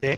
Sí.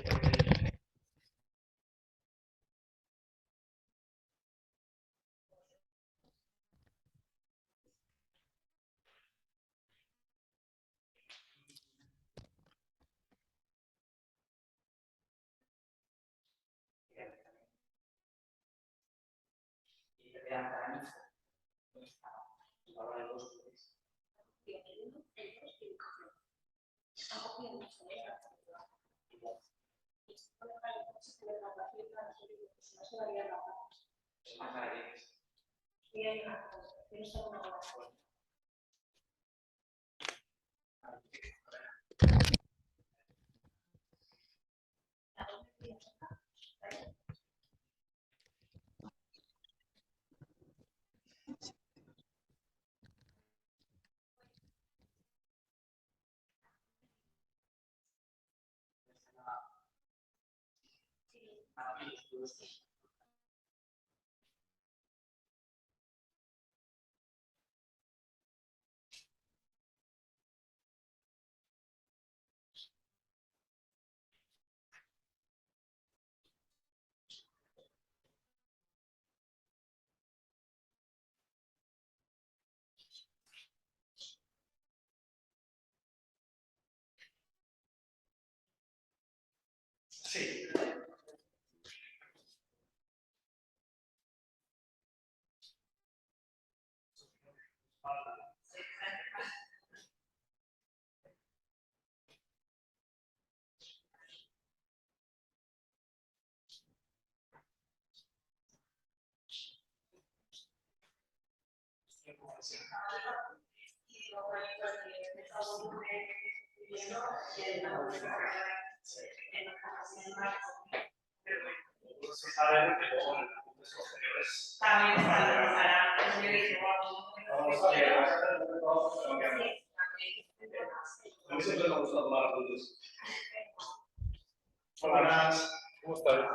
Buenas, ¿cómo estás?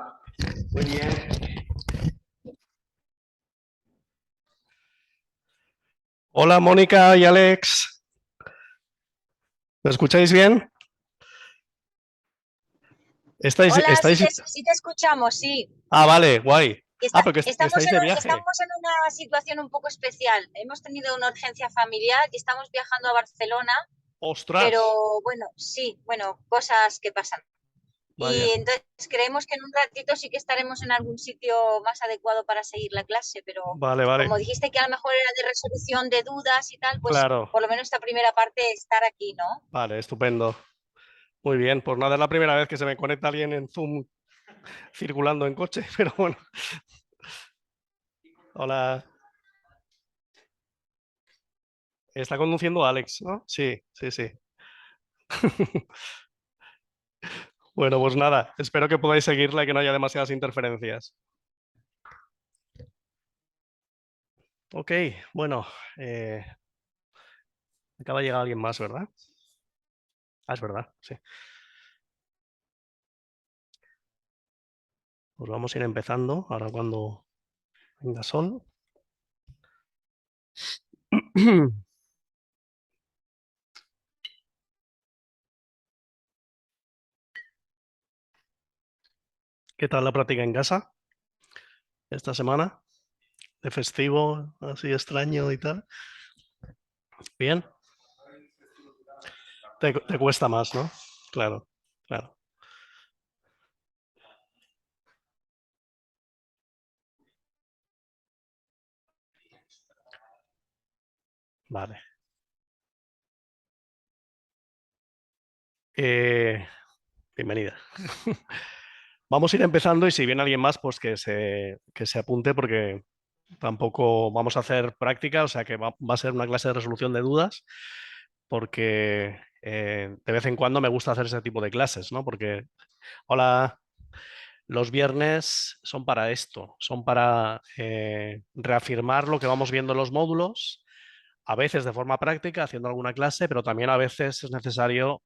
Muy bien. Hola, Mónica y Alex. ¿Me escucháis bien? ¿Estáis, Hola, estáis... sí te escuchamos, sí. Ah, vale, guay. Porque Estamos estáis de viaje. estamos en una situación un poco especial. Hemos tenido una urgencia familiar y estamos viajando a Barcelona, ¡Ostras! pero bueno, sí, bueno, cosas que pasan. Vaya. Y entonces creemos que en un ratito sí que estaremos en algún sitio más adecuado para seguir la clase, pero Vale, vale. como dijiste que a lo mejor era de resolución de dudas y tal, pues Claro. por lo menos esta primera parte estar aquí, ¿no? Vale, estupendo. Muy bien, pues nada, es la primera vez que se me conecta alguien en Zoom circulando en coche, pero bueno. Hola. Está conduciendo Alex, ¿no? Sí, sí, sí. Bueno, pues nada, espero que podáis seguirla y que no haya demasiadas interferencias. Ok, bueno, acaba de llegar alguien más, ¿verdad? Ah, es verdad, sí. Pues vamos a ir empezando, ahora cuando venga Sol. ¿Qué tal la práctica en casa esta semana? ¿De festivo, así extraño y tal? ¿Bien? Te cuesta más, ¿no? Claro, claro. Vale. Bienvenida. Vamos a ir empezando y si viene alguien más, pues que se apunte porque tampoco vamos a hacer práctica, o sea que va a ser una clase de resolución de dudas porque de vez en cuando me gusta hacer ese tipo de clases, ¿no? Porque, hola, los viernes son para esto, son para reafirmar lo que vamos viendo en los módulos, a veces de forma práctica, haciendo alguna clase, pero también a veces es necesario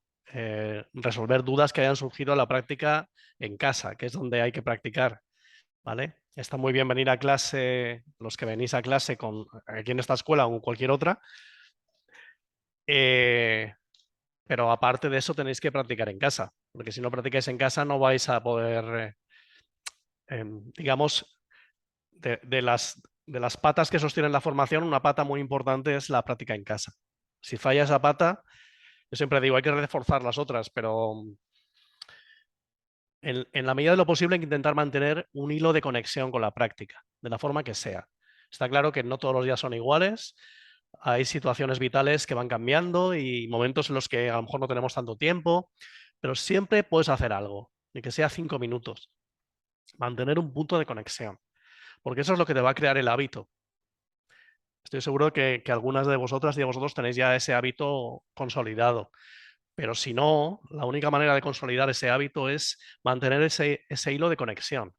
resolver dudas que hayan surgido en la práctica en casa, que es donde hay que practicar, ¿vale? Está muy bien venir a clase, los que venís a clase aquí en esta escuela o en cualquier otra, pero aparte de eso tenéis que practicar en casa. porque si no practicáis en casa no vais a poder, digamos, de las patas que sostienen la formación, una pata muy importante es la práctica en casa. Si falla esa pata, yo siempre digo, hay que reforzar las otras, pero en la medida de lo posible hay que intentar mantener un hilo de conexión con la práctica, de la forma que sea. Está claro que no todos los días son iguales, hay situaciones vitales que van cambiando y momentos en los que a lo mejor no tenemos tanto tiempo, pero siempre puedes hacer algo, ni que sea 5 minutos. Mantener un punto de conexión, porque eso es lo que te va a crear el hábito. Estoy seguro que algunas de vosotras y de vosotros tenéis ya ese hábito consolidado, pero si no, la única manera de consolidar ese hábito es mantener ese hilo de conexión.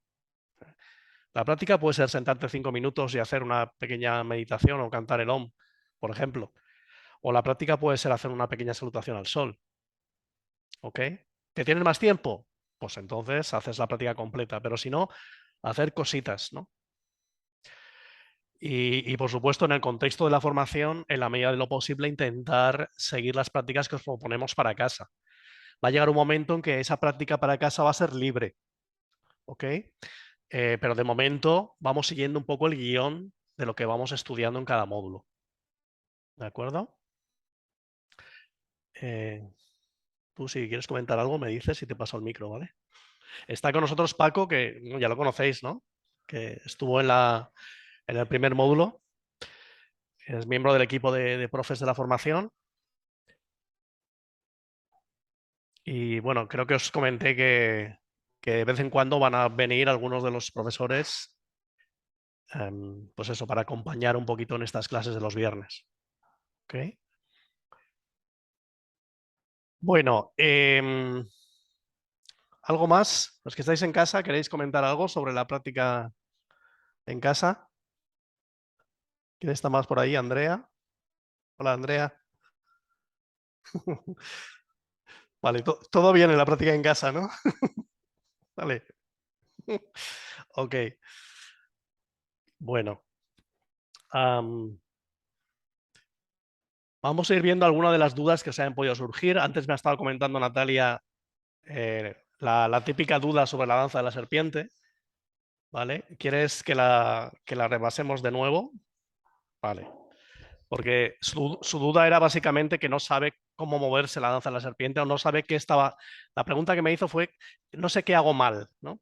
La práctica puede ser sentarte 5 minutos y hacer una pequeña meditación o cantar el Om, por ejemplo. O la práctica puede ser hacer una pequeña salutación al sol. ¿Ok? ¿Que tienes más tiempo? Pues entonces haces la práctica completa, pero si no, hacer cositas, ¿no? Y por supuesto, en el contexto de la formación, en la medida de lo posible, intentar seguir las prácticas que os proponemos para casa. Va a llegar un momento en que esa práctica para casa va a ser libre, ¿ok? Pero de momento vamos siguiendo un poco el guión de lo que vamos estudiando en cada módulo. ¿De acuerdo? Tú si quieres comentar algo me dices y te paso el micro, ¿vale? Está con nosotros Paco, que ya lo conocéis, ¿no? Que estuvo en el primer módulo. Es miembro del equipo de profes de la formación. Y bueno, creo que os comenté que de vez en cuando van a venir algunos de los profesores, pues eso, para acompañar un poquito en estas clases de los viernes. ¿Ok? Bueno, ¿algo más? Los que estáis en casa, ¿queréis comentar algo sobre la práctica en casa? ¿Quién está más por ahí? ¿Andrea? Hola, Andrea. Vale, todo bien en la práctica en casa, ¿no? Vale. Ok. Bueno. Vamos a ir viendo algunas de las dudas que se han podido surgir. Antes me ha estado comentando Natalia la típica duda sobre la danza de la serpiente. ¿Vale? ¿Quieres que la repasemos de nuevo? Vale. Porque su duda era básicamente que no sabe cómo moverse la danza de la serpiente o no sabe qué estaba. La pregunta que me hizo fue: no sé qué hago mal, ¿no?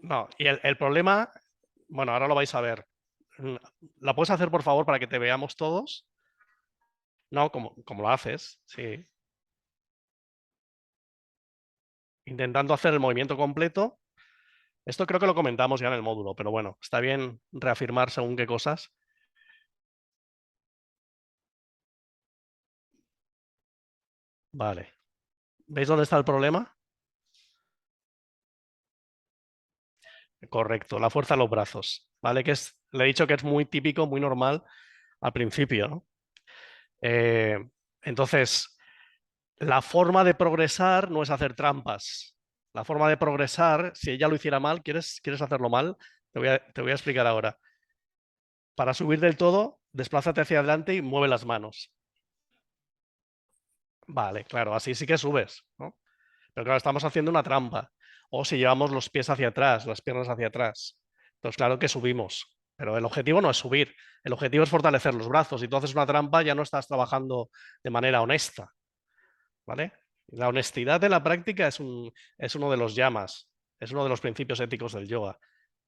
No, y el problema, bueno, ahora lo vais a ver. ¿La puedes hacer, por favor, para que te veamos todos? No, como lo haces, sí. Intentando hacer el movimiento completo. Esto creo que lo comentamos ya en el módulo, pero bueno, está bien reafirmar según qué cosas. Vale. ¿Veis dónde está el problema? Correcto, la fuerza de los brazos. ¿Vale? Le he dicho que es muy típico, muy normal al principio, ¿no? Entonces, la forma de progresar no es hacer trampas. La forma de progresar, si ella lo hiciera mal, ¿quieres hacerlo mal? Te voy a explicar ahora. Para subir del todo, desplázate hacia adelante y mueve las manos. Vale, claro, así sí que subes, ¿no? Pero claro, estamos haciendo una trampa. O si llevamos los pies hacia atrás, las piernas hacia atrás. Entonces, claro que subimos. Pero el objetivo no es subir. El objetivo es fortalecer los brazos. Si tú haces una trampa, ya no estás trabajando de manera honesta. ¿Vale? La honestidad de la práctica es uno de los yamas. Es uno de los principios éticos del yoga.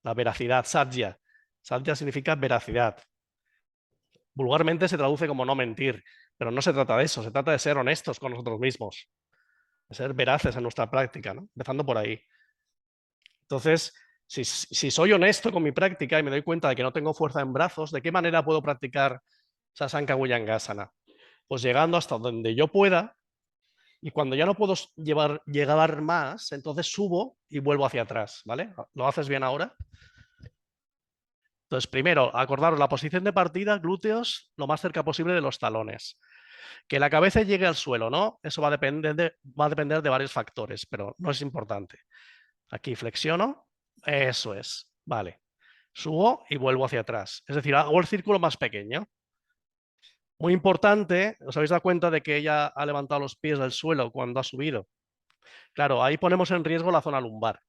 La veracidad, satya. Satya significa veracidad. Vulgarmente se traduce como no mentir. Pero no se trata de eso. Se trata de ser honestos con nosotros mismos. De ser veraces en nuestra práctica, ¿no? Empezando por ahí. Entonces, si soy honesto con mi práctica y me doy cuenta de que no tengo fuerza en brazos, ¿de qué manera puedo practicar Sasanka Bhujangasana? Pues llegando hasta donde yo pueda, y cuando ya no puedo llegar más, entonces subo y vuelvo hacia atrás, ¿vale? ¿Lo haces bien ahora? Entonces, primero, acordaros la posición de partida, glúteos, lo más cerca posible de los talones. Que la cabeza llegue al suelo, ¿no? Eso va a depender de varios factores, pero no es importante. Aquí flexiono, eso es, vale. Subo y vuelvo hacia atrás. Es decir, hago el círculo más pequeño. Muy importante, ¿os habéis dado cuenta de que ella ha levantado los pies del suelo cuando ha subido? Claro, ahí ponemos en riesgo la zona lumbar.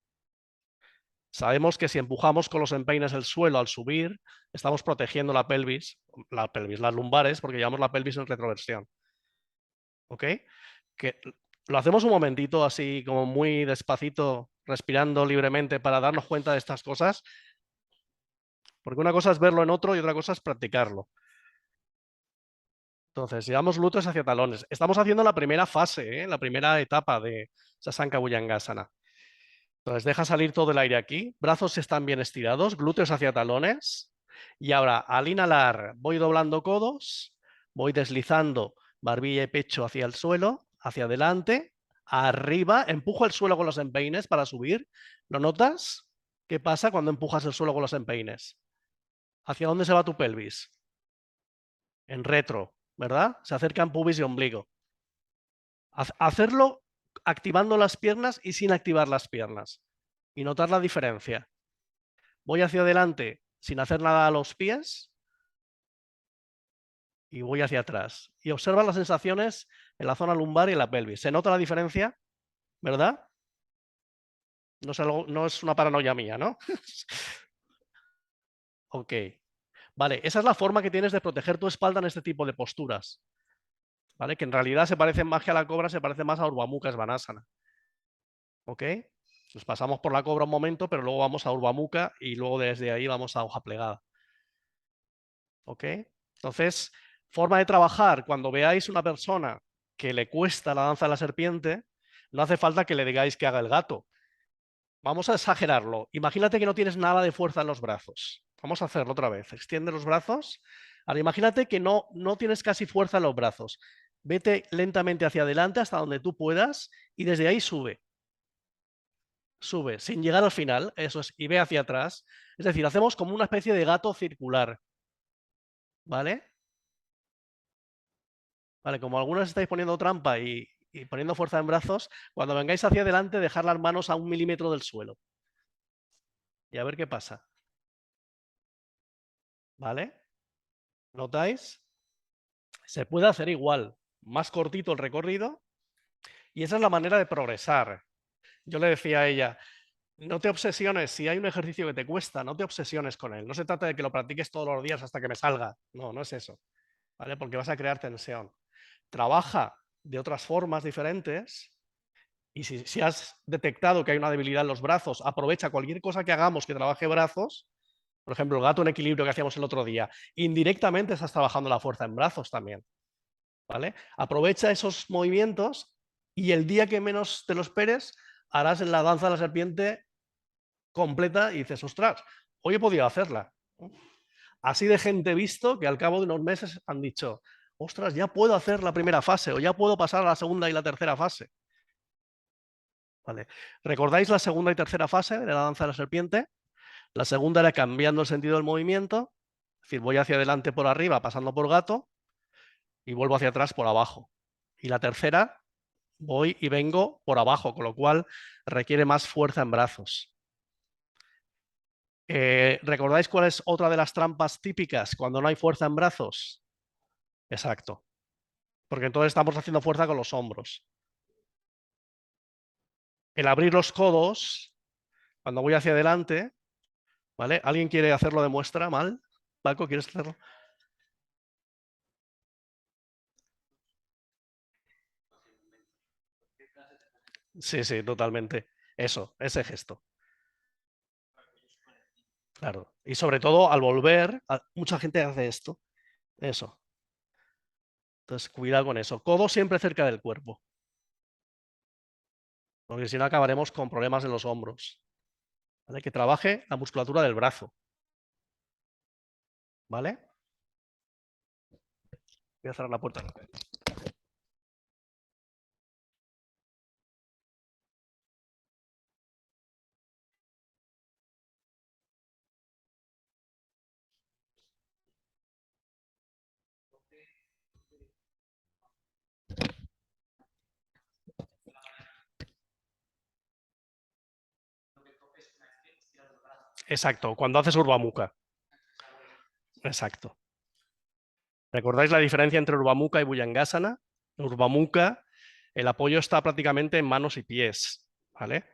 Sabemos que si empujamos con los empeines el suelo al subir, estamos protegiendo la pelvis, las lumbares, porque llevamos la pelvis en retroversión. ¿Ok? Que lo hacemos un momentito así como muy despacito, respirando libremente para darnos cuenta de estas cosas, porque una cosa es verlo en otro y otra cosa es practicarlo. Entonces, llevamos glúteos hacia talones. Estamos haciendo la primera fase, la primera etapa de Sasanka Bhujangasana. Entonces, deja salir todo el aire aquí. Brazos están bien estirados, glúteos hacia talones. Y ahora, al inhalar, voy doblando codos, voy deslizando barbilla y pecho hacia el suelo, hacia adelante, arriba, empujo el suelo con los empeines para subir. ¿Lo notas? ¿Qué pasa cuando empujas el suelo con los empeines? ¿Hacia dónde se va tu pelvis? En retro, ¿verdad? Se acercan pubis y ombligo. Hacerlo activando las piernas y sin activar las piernas. Y notar la diferencia. Voy hacia adelante sin hacer nada a los pies y voy hacia atrás. Y observa las sensaciones en la zona lumbar y en la pelvis. ¿Se nota la diferencia? ¿Verdad? No es una paranoia mía, ¿no? Ok. Vale, esa es la forma que tienes de proteger tu espalda en este tipo de posturas. ¿Vale? Que en realidad se parecen más que a la cobra, se parece más a Urdhva Mukha Svanasana. ¿Ok? Nos pasamos por la cobra un momento, pero luego vamos a Urdhva Mukha y luego desde ahí vamos a hoja plegada. ¿Ok? Entonces, forma de trabajar, cuando veáis una persona que le cuesta la danza de la serpiente, no hace falta que le digáis que haga el gato. Vamos a exagerarlo. Imagínate que no tienes nada de fuerza en los brazos. Vamos a hacerlo otra vez. Extiende los brazos. Ahora imagínate que no tienes casi fuerza en los brazos. Vete lentamente hacia adelante hasta donde tú puedas y desde ahí sube. Sube, sin llegar al final, eso es, y ve hacia atrás. Es decir, hacemos como una especie de gato circular. ¿Vale? Vale, como algunos estáis poniendo trampa y poniendo fuerza en brazos, cuando vengáis hacia adelante, dejar las manos a 1 milímetro del suelo. Y a ver qué pasa. ¿Vale? ¿Notáis? Se puede hacer igual, más cortito el recorrido, y esa es la manera de progresar. Yo le decía a ella, no te obsesiones, si hay un ejercicio que te cuesta, no te obsesiones con él. No se trata de que lo practiques todos los días hasta que me salga. No, no es eso. ¿Vale? Porque vas a crear tensión. Trabaja de otras formas diferentes y si has detectado que hay una debilidad en los brazos, aprovecha cualquier cosa que hagamos que trabaje brazos. Por ejemplo, el gato en equilibrio que hacíamos el otro día. Indirectamente estás trabajando la fuerza en brazos también. ¿Vale? Aprovecha esos movimientos y el día que menos te lo esperes, harás la danza de la serpiente completa y dices, ostras, hoy he podido hacerla. Así de gente visto que al cabo de unos meses han dicho, ostras, ya puedo hacer la primera fase o ya puedo pasar a la segunda y la tercera fase. ¿Vale? ¿Recordáis la segunda y tercera fase de la danza de la serpiente? La segunda era cambiando el sentido del movimiento, es decir, voy hacia adelante por arriba pasando por gato y vuelvo hacia atrás por abajo. Y la tercera, voy y vengo por abajo, con lo cual requiere más fuerza en brazos. ¿Recordáis cuál es otra de las trampas típicas cuando no hay fuerza en brazos? Exacto. Porque entonces estamos haciendo fuerza con los hombros. El abrir los codos, cuando voy hacia adelante, ¿vale? ¿Alguien quiere hacerlo de muestra mal? Paco, ¿quieres hacerlo? Sí, sí, totalmente. Eso, ese gesto. Claro. Y sobre todo al volver, mucha gente hace esto. Eso. Entonces, cuidado con eso. Codo siempre cerca del cuerpo. Porque si no acabaremos con problemas en los hombros. ¿Vale? Que trabaje la musculatura del brazo. ¿Vale? Voy a cerrar la puerta. Exacto, cuando haces Urdhva Mukha. Exacto. ¿Recordáis la diferencia entre Urdhva Mukha y Bhujangasana? En Urdhva Mukha el apoyo está prácticamente en manos y pies, ¿vale?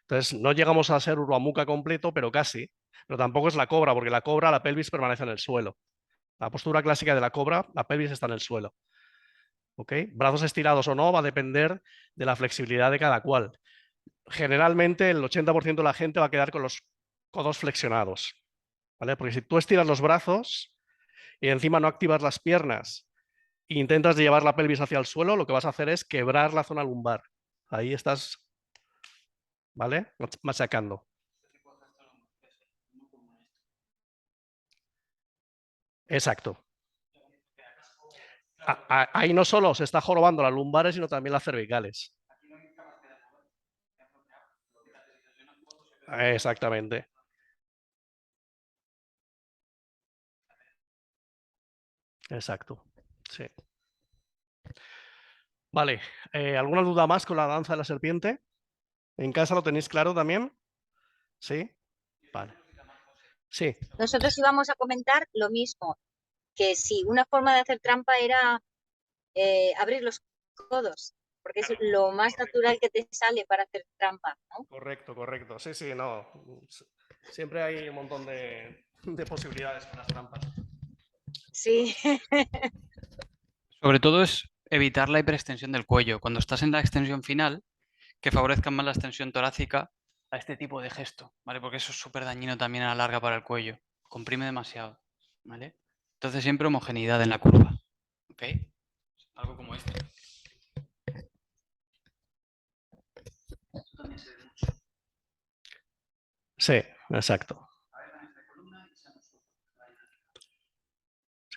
Entonces no llegamos a ser Urdhva Mukha completo, pero casi. Pero tampoco es la cobra, porque la cobra, la pelvis permanece en el suelo. La postura clásica de la cobra, la pelvis está en el suelo. ¿Ok? Brazos estirados o no va a depender de la flexibilidad de cada cual. Generalmente el 80% de la gente va a quedar con los codos flexionados, ¿vale? Porque si tú estiras los brazos y encima no activas las piernas e intentas llevar la pelvis hacia el suelo, lo que vas a hacer es quebrar la zona lumbar. Ahí estás, ¿vale? Machacando. Exacto. Ahí no solo se está jorobando las lumbares, sino también las cervicales. Exactamente. Exacto. Sí. Vale. ¿Alguna duda más con la danza de la serpiente? ¿En casa lo tenéis claro también? ¿Sí? Vale. Sí, Nosotros íbamos a comentar lo mismo, que si una forma de hacer trampa era abrir los codos, porque es lo más natural que te sale para hacer trampa, ¿no? correcto, correcto. Sí, sí, no. Siempre hay un montón de posibilidades con las trampas. Sí. Sobre todo es evitar la hiperextensión del cuello. Cuando estás en la extensión final, que favorezcan más la extensión torácica a este tipo de gesto, ¿vale? Porque eso es súper dañino también a la larga para el cuello. Comprime demasiado, ¿vale? Entonces siempre homogeneidad en la curva, ¿ok? Algo como esto. Sí, exacto.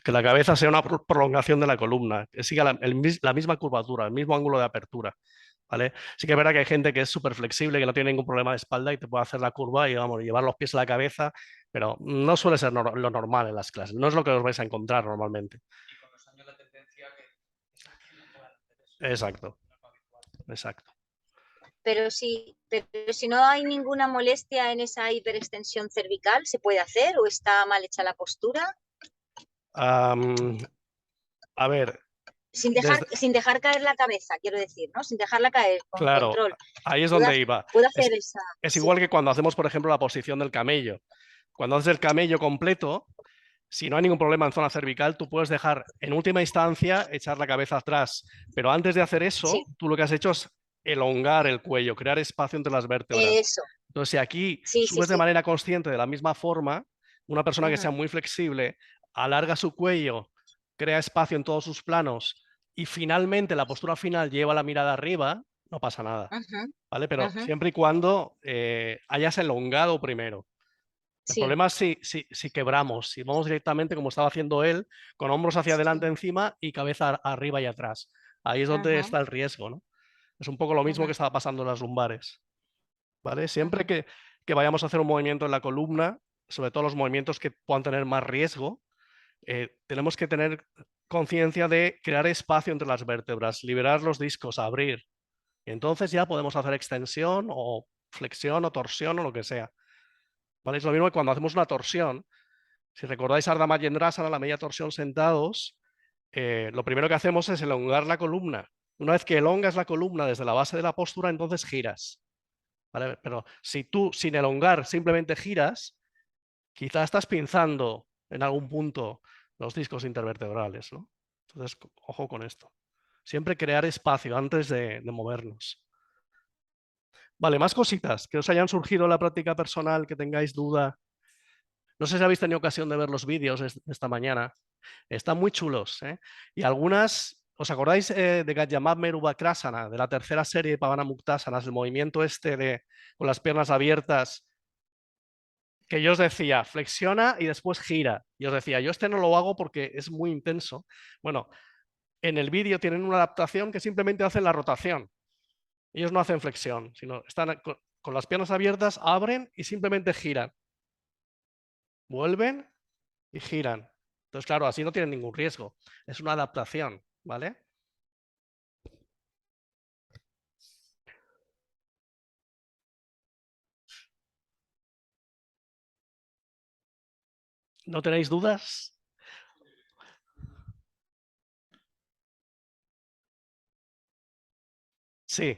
Que la cabeza sea una prolongación de la columna, que siga la misma curvatura, el mismo ángulo de apertura. ¿Vale? Sí que es verdad que hay gente que es súper flexible, que no tiene ningún problema de espalda y te puede hacer la curva y vamos, llevar los pies a la cabeza, pero no suele ser lo normal en las clases, no es lo que os vais a encontrar normalmente. Y con los años la tendencia Exacto, exacto. Pero si no hay ninguna molestia en esa hiperextensión cervical, ¿se puede hacer o está mal hecha la postura? A ver, Sin dejar caer la cabeza, quiero decir, ¿no? Sin dejarla caer, con claro, control. ahí es donde iba. Puedo hacer esa. Es Sí. igual que cuando hacemos, por ejemplo, la posición del camello. Cuando haces el camello completo, si no hay ningún problema en zona cervical, tú puedes dejar, en última instancia, echar la cabeza atrás. Pero antes de hacer eso, Sí. tú lo que has hecho es elongar el cuello, crear espacio entre las vértebras. Eso. Entonces, si aquí Sí, sí, subes de sí. manera consciente de la misma forma, una persona que sea Ujú, muy flexible, alarga su cuello, crea espacio en todos sus planos y finalmente la postura final lleva la mirada arriba, no pasa nada. ujú, ¿Vale? Pero ujú. siempre y cuando hayas elongado primero. El Sí. problema es si quebramos, si vamos directamente, como estaba haciendo él, con hombros hacia adelante Sí. encima y cabeza arriba y atrás. Ahí es donde Ujú, está el riesgo, ¿no? Es un poco lo mismo ujú, que estaba pasando en las lumbares. ¿Vale? Siempre ujú. que vayamos a hacer un movimiento en la columna, sobre todo los movimientos que puedan tener más riesgo, tenemos que tener conciencia de crear espacio entre las vértebras, liberar los discos, abrir. Y entonces ya podemos hacer extensión o flexión o torsión o lo que sea. ¿Vale? Es lo mismo que cuando hacemos una torsión. Si recordáis Ardha Majendrasana, la media torsión sentados, lo primero que hacemos es elongar la columna. Una vez que elongas la columna desde la base de la postura, entonces giras. ¿Vale? Pero si tú sin elongar simplemente giras, quizás estás pinzando en algún punto los discos intervertebrales, ¿no? Entonces, ojo con esto. Siempre crear espacio antes de movernos. Vale, más cositas que os hayan surgido en la práctica personal, que tengáis duda. No sé si habéis tenido ocasión de ver los vídeos esta mañana. Están muy chulos, ¿eh? Y algunas, ¿os acordáis de Gajamab Merubakrasana, de la tercera serie de Pavana Muktasanas, el movimiento este de con las piernas abiertas? Que yo os decía, flexiona y después gira. Y os decía, yo este no lo hago porque es muy intenso. Bueno, en el vídeo tienen una adaptación que simplemente hacen la rotación. Ellos no hacen flexión, sino están con las piernas abiertas, abren y simplemente giran. Vuelven y giran. Entonces, claro, así no tienen ningún riesgo. Es una adaptación, ¿vale? ¿No tenéis dudas? Sí.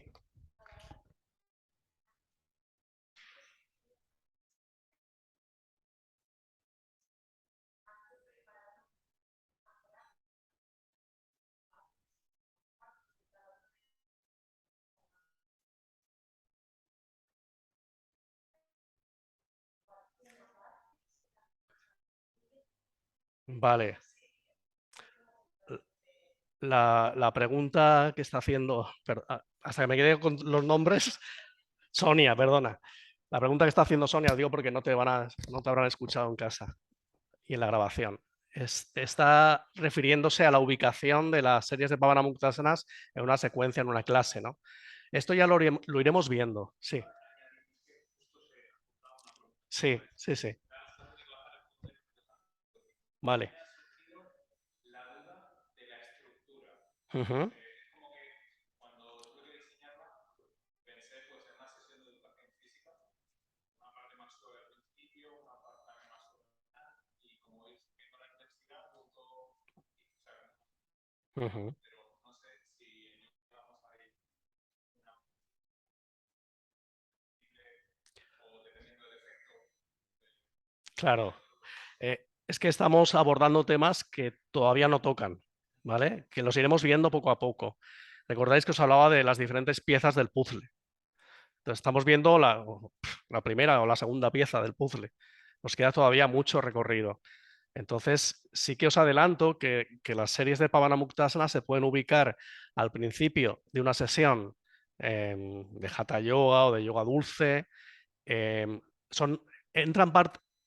Vale. La pregunta que está haciendo, hasta que me quede con los nombres, Sonia, perdona. La pregunta que está haciendo Sonia, digo porque no te habrán escuchado en casa y en la grabación. Está refiriéndose a la ubicación de las series de Pavana Muktasanas en una secuencia, en una clase, ¿no? Esto ya lo iremos viendo, sí. Sí, sí, sí. Vale. Ujú. Ujú. Claro. Es que estamos abordando temas que todavía no tocan, ¿vale? Que los iremos viendo poco a poco. Recordáis que os hablaba de las diferentes piezas del puzzle. Entonces, estamos viendo la primera o la segunda pieza del puzzle. Nos queda todavía mucho recorrido. Entonces, sí que os adelanto que las series de Pavana Muktasana se pueden ubicar al principio de una sesión de Hatha Yoga o de yoga dulce. em, son,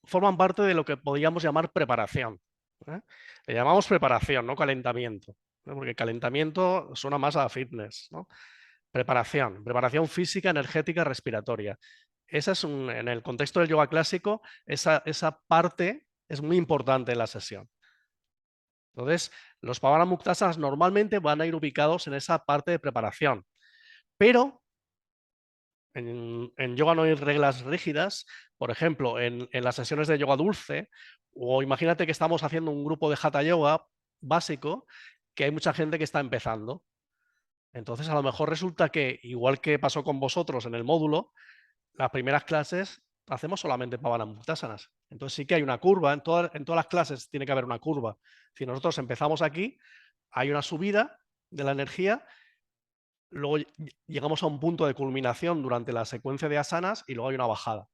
forman parte de lo que podríamos llamar preparación. ¿Eh? Le llamamos preparación, no calentamiento, ¿no? Porque calentamiento suena más a fitness, ¿no? Preparación física, energética, respiratoria. En el contexto del yoga clásico, esa parte es muy importante en la sesión. Entonces, los Pavana Muktasanas normalmente van a ir ubicados en esa parte de preparación, pero en yoga no hay reglas rígidas. Por ejemplo, en las sesiones de yoga dulce, o imagínate que estamos haciendo un grupo de Hatha Yoga básico, que hay mucha gente que está empezando. Entonces, a lo mejor resulta que, igual que pasó con vosotros en el módulo, las primeras clases hacemos solamente Pavana Muktasanas. Entonces sí que hay una curva, en todas las clases tiene que haber una curva. Si nosotros empezamos aquí, hay una subida de la energía, luego llegamos a un punto de culminación durante la secuencia de asanas y luego hay una bajada.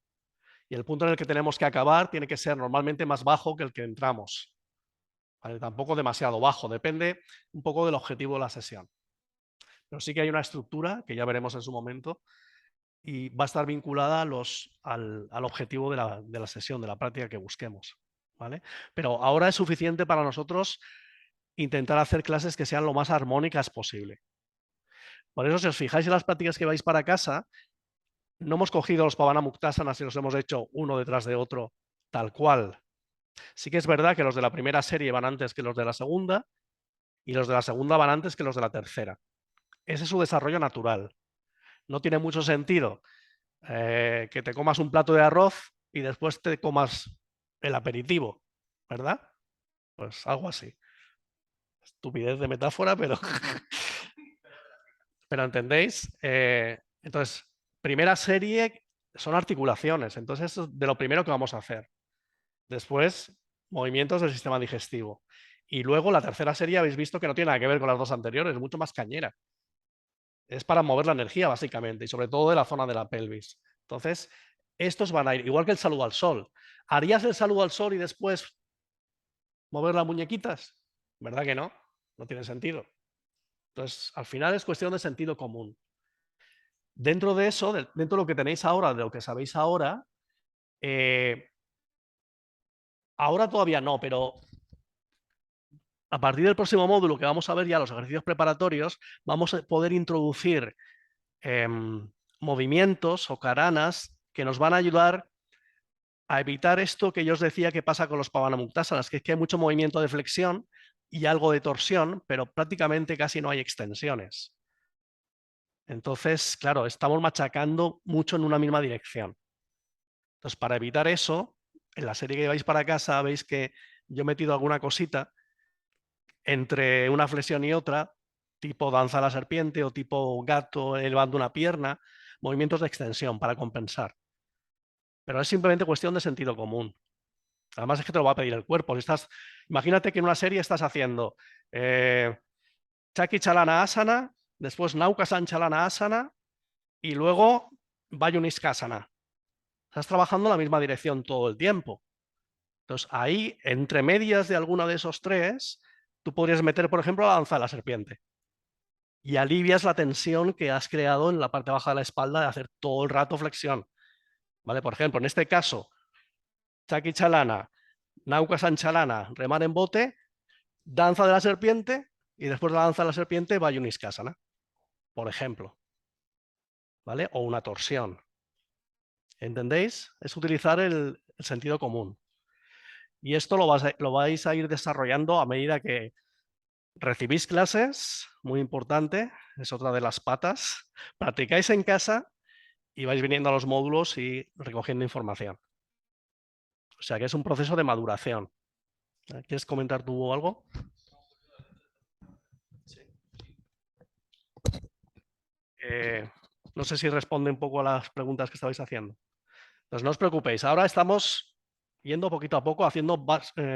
Y el punto en el que tenemos que acabar tiene que ser normalmente más bajo que el que entramos. ¿Vale? Tampoco demasiado bajo, depende un poco del objetivo de la sesión. Pero sí que hay una estructura, que ya veremos en su momento, y va a estar vinculada al objetivo de la sesión, de la práctica que busquemos. ¿Vale? Pero ahora es suficiente para nosotros intentar hacer clases que sean lo más armónicas posible. Por eso, si os fijáis en las prácticas que vais para casa, no hemos cogido los Pavana Muktasanas y los hemos hecho uno detrás de otro tal cual. Sí que es verdad que los de la primera serie van antes que los de la segunda y los de la segunda van antes que los de la tercera. Ese es su desarrollo natural. No tiene mucho sentido que te comas un plato de arroz y después te comas el aperitivo, ¿verdad? Pues algo así. Estupidez de metáfora, pero, pero ¿entendéis? Entonces, primera serie son articulaciones, entonces eso es de lo primero que vamos a hacer. Después, movimientos del sistema digestivo. Y luego la tercera serie habéis visto que no tiene nada que ver con las dos anteriores, es mucho más cañera. Es para mover la energía, básicamente, y sobre todo de la zona de la pelvis. Entonces, estos van a ir, igual que el saludo al sol. ¿Harías el saludo al sol y después mover las muñequitas? ¿Verdad que no? No tiene sentido. Entonces, al final es cuestión de sentido común. Dentro de eso, dentro de lo que tenéis ahora, de lo que sabéis ahora, ahora todavía no, pero a partir del próximo módulo que vamos a ver ya los ejercicios preparatorios, vamos a poder introducir movimientos o karanas que nos van a ayudar a evitar esto que yo os decía que pasa con los Pavana Muktasanas, que es que hay mucho movimiento de flexión y algo de torsión, pero prácticamente casi no hay extensiones. Entonces, claro, estamos machacando mucho en una misma dirección. Entonces, para evitar eso, en la serie que vais para casa veis que yo he metido alguna cosita entre una flexión y otra tipo danza de la serpiente o tipo gato elevando una pierna, movimientos de extensión para compensar. Pero es simplemente cuestión de sentido común. Además es que te lo va a pedir el cuerpo. Si imagínate que en una serie estás haciendo Chaki Chalana Asana, después Naukasan Chalana Asana y luego Vayuniskasana. Estás trabajando en la misma dirección todo el tiempo. Entonces ahí, entre medias de alguno de esos tres, tú podrías meter, por ejemplo, la danza de la serpiente. Y alivias la tensión que has creado en la parte baja de la espalda de hacer todo el rato flexión. ¿Vale? Por ejemplo, en este caso, Chaki Chalana, Naukasan Chalana, remar en bote, danza de la serpiente y después de la danza de la serpiente Vayuniskasana, por ejemplo. ¿Vale? O una torsión. ¿Entendéis? Es utilizar el sentido común. Y esto lo vais a ir desarrollando a medida que recibís clases, muy importante, es otra de las patas. Practicáis en casa y vais viniendo a los módulos y recogiendo información. O sea que es un proceso de maduración. ¿Quieres comentar tú algo? Sí. No sé si responde un poco a las preguntas que estabais haciendo. Entonces no os preocupéis, ahora estamos yendo poquito a poco haciendo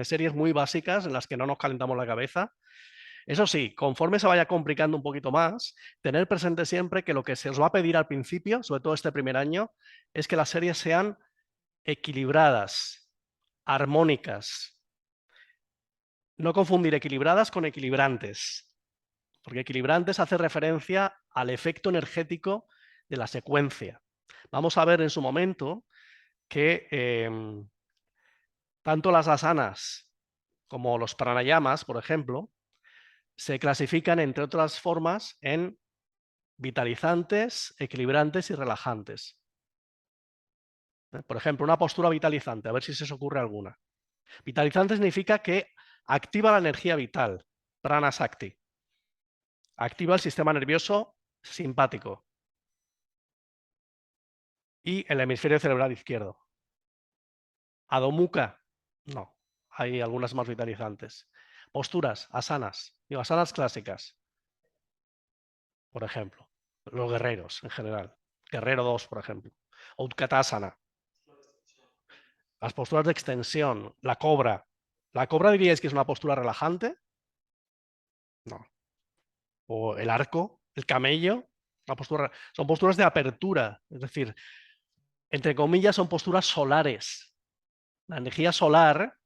series muy básicas en las que no nos calentamos la cabeza. Eso sí, conforme se vaya complicando un poquito más, tener presente siempre que lo que se os va a pedir al principio, sobre todo este primer año, es que las series sean equilibradas, armónicas. No confundir equilibradas con equilibrantes, porque equilibrantes hace referencia al efecto energético de la secuencia. Vamos a ver en su momento que tanto las asanas como los pranayamas, por ejemplo, se clasifican, entre otras formas, en vitalizantes, equilibrantes y relajantes. Por ejemplo, una postura vitalizante, a ver si se os ocurre alguna. Vitalizante significa que activa la energía vital, prana sakti. Activa el sistema nervioso simpático y el hemisferio cerebral izquierdo. Adho Mukha, no, hay algunas más vitalizantes. Posturas, asanas, digo, asanas clásicas, por ejemplo, los guerreros en general. Guerrero 2, por ejemplo. Utkatasana. Las posturas de extensión, la cobra. ¿La cobra diríais que es una postura relajante? No. O el arco, el camello, son posturas de apertura, es decir, entre comillas, son posturas solares. La energía solar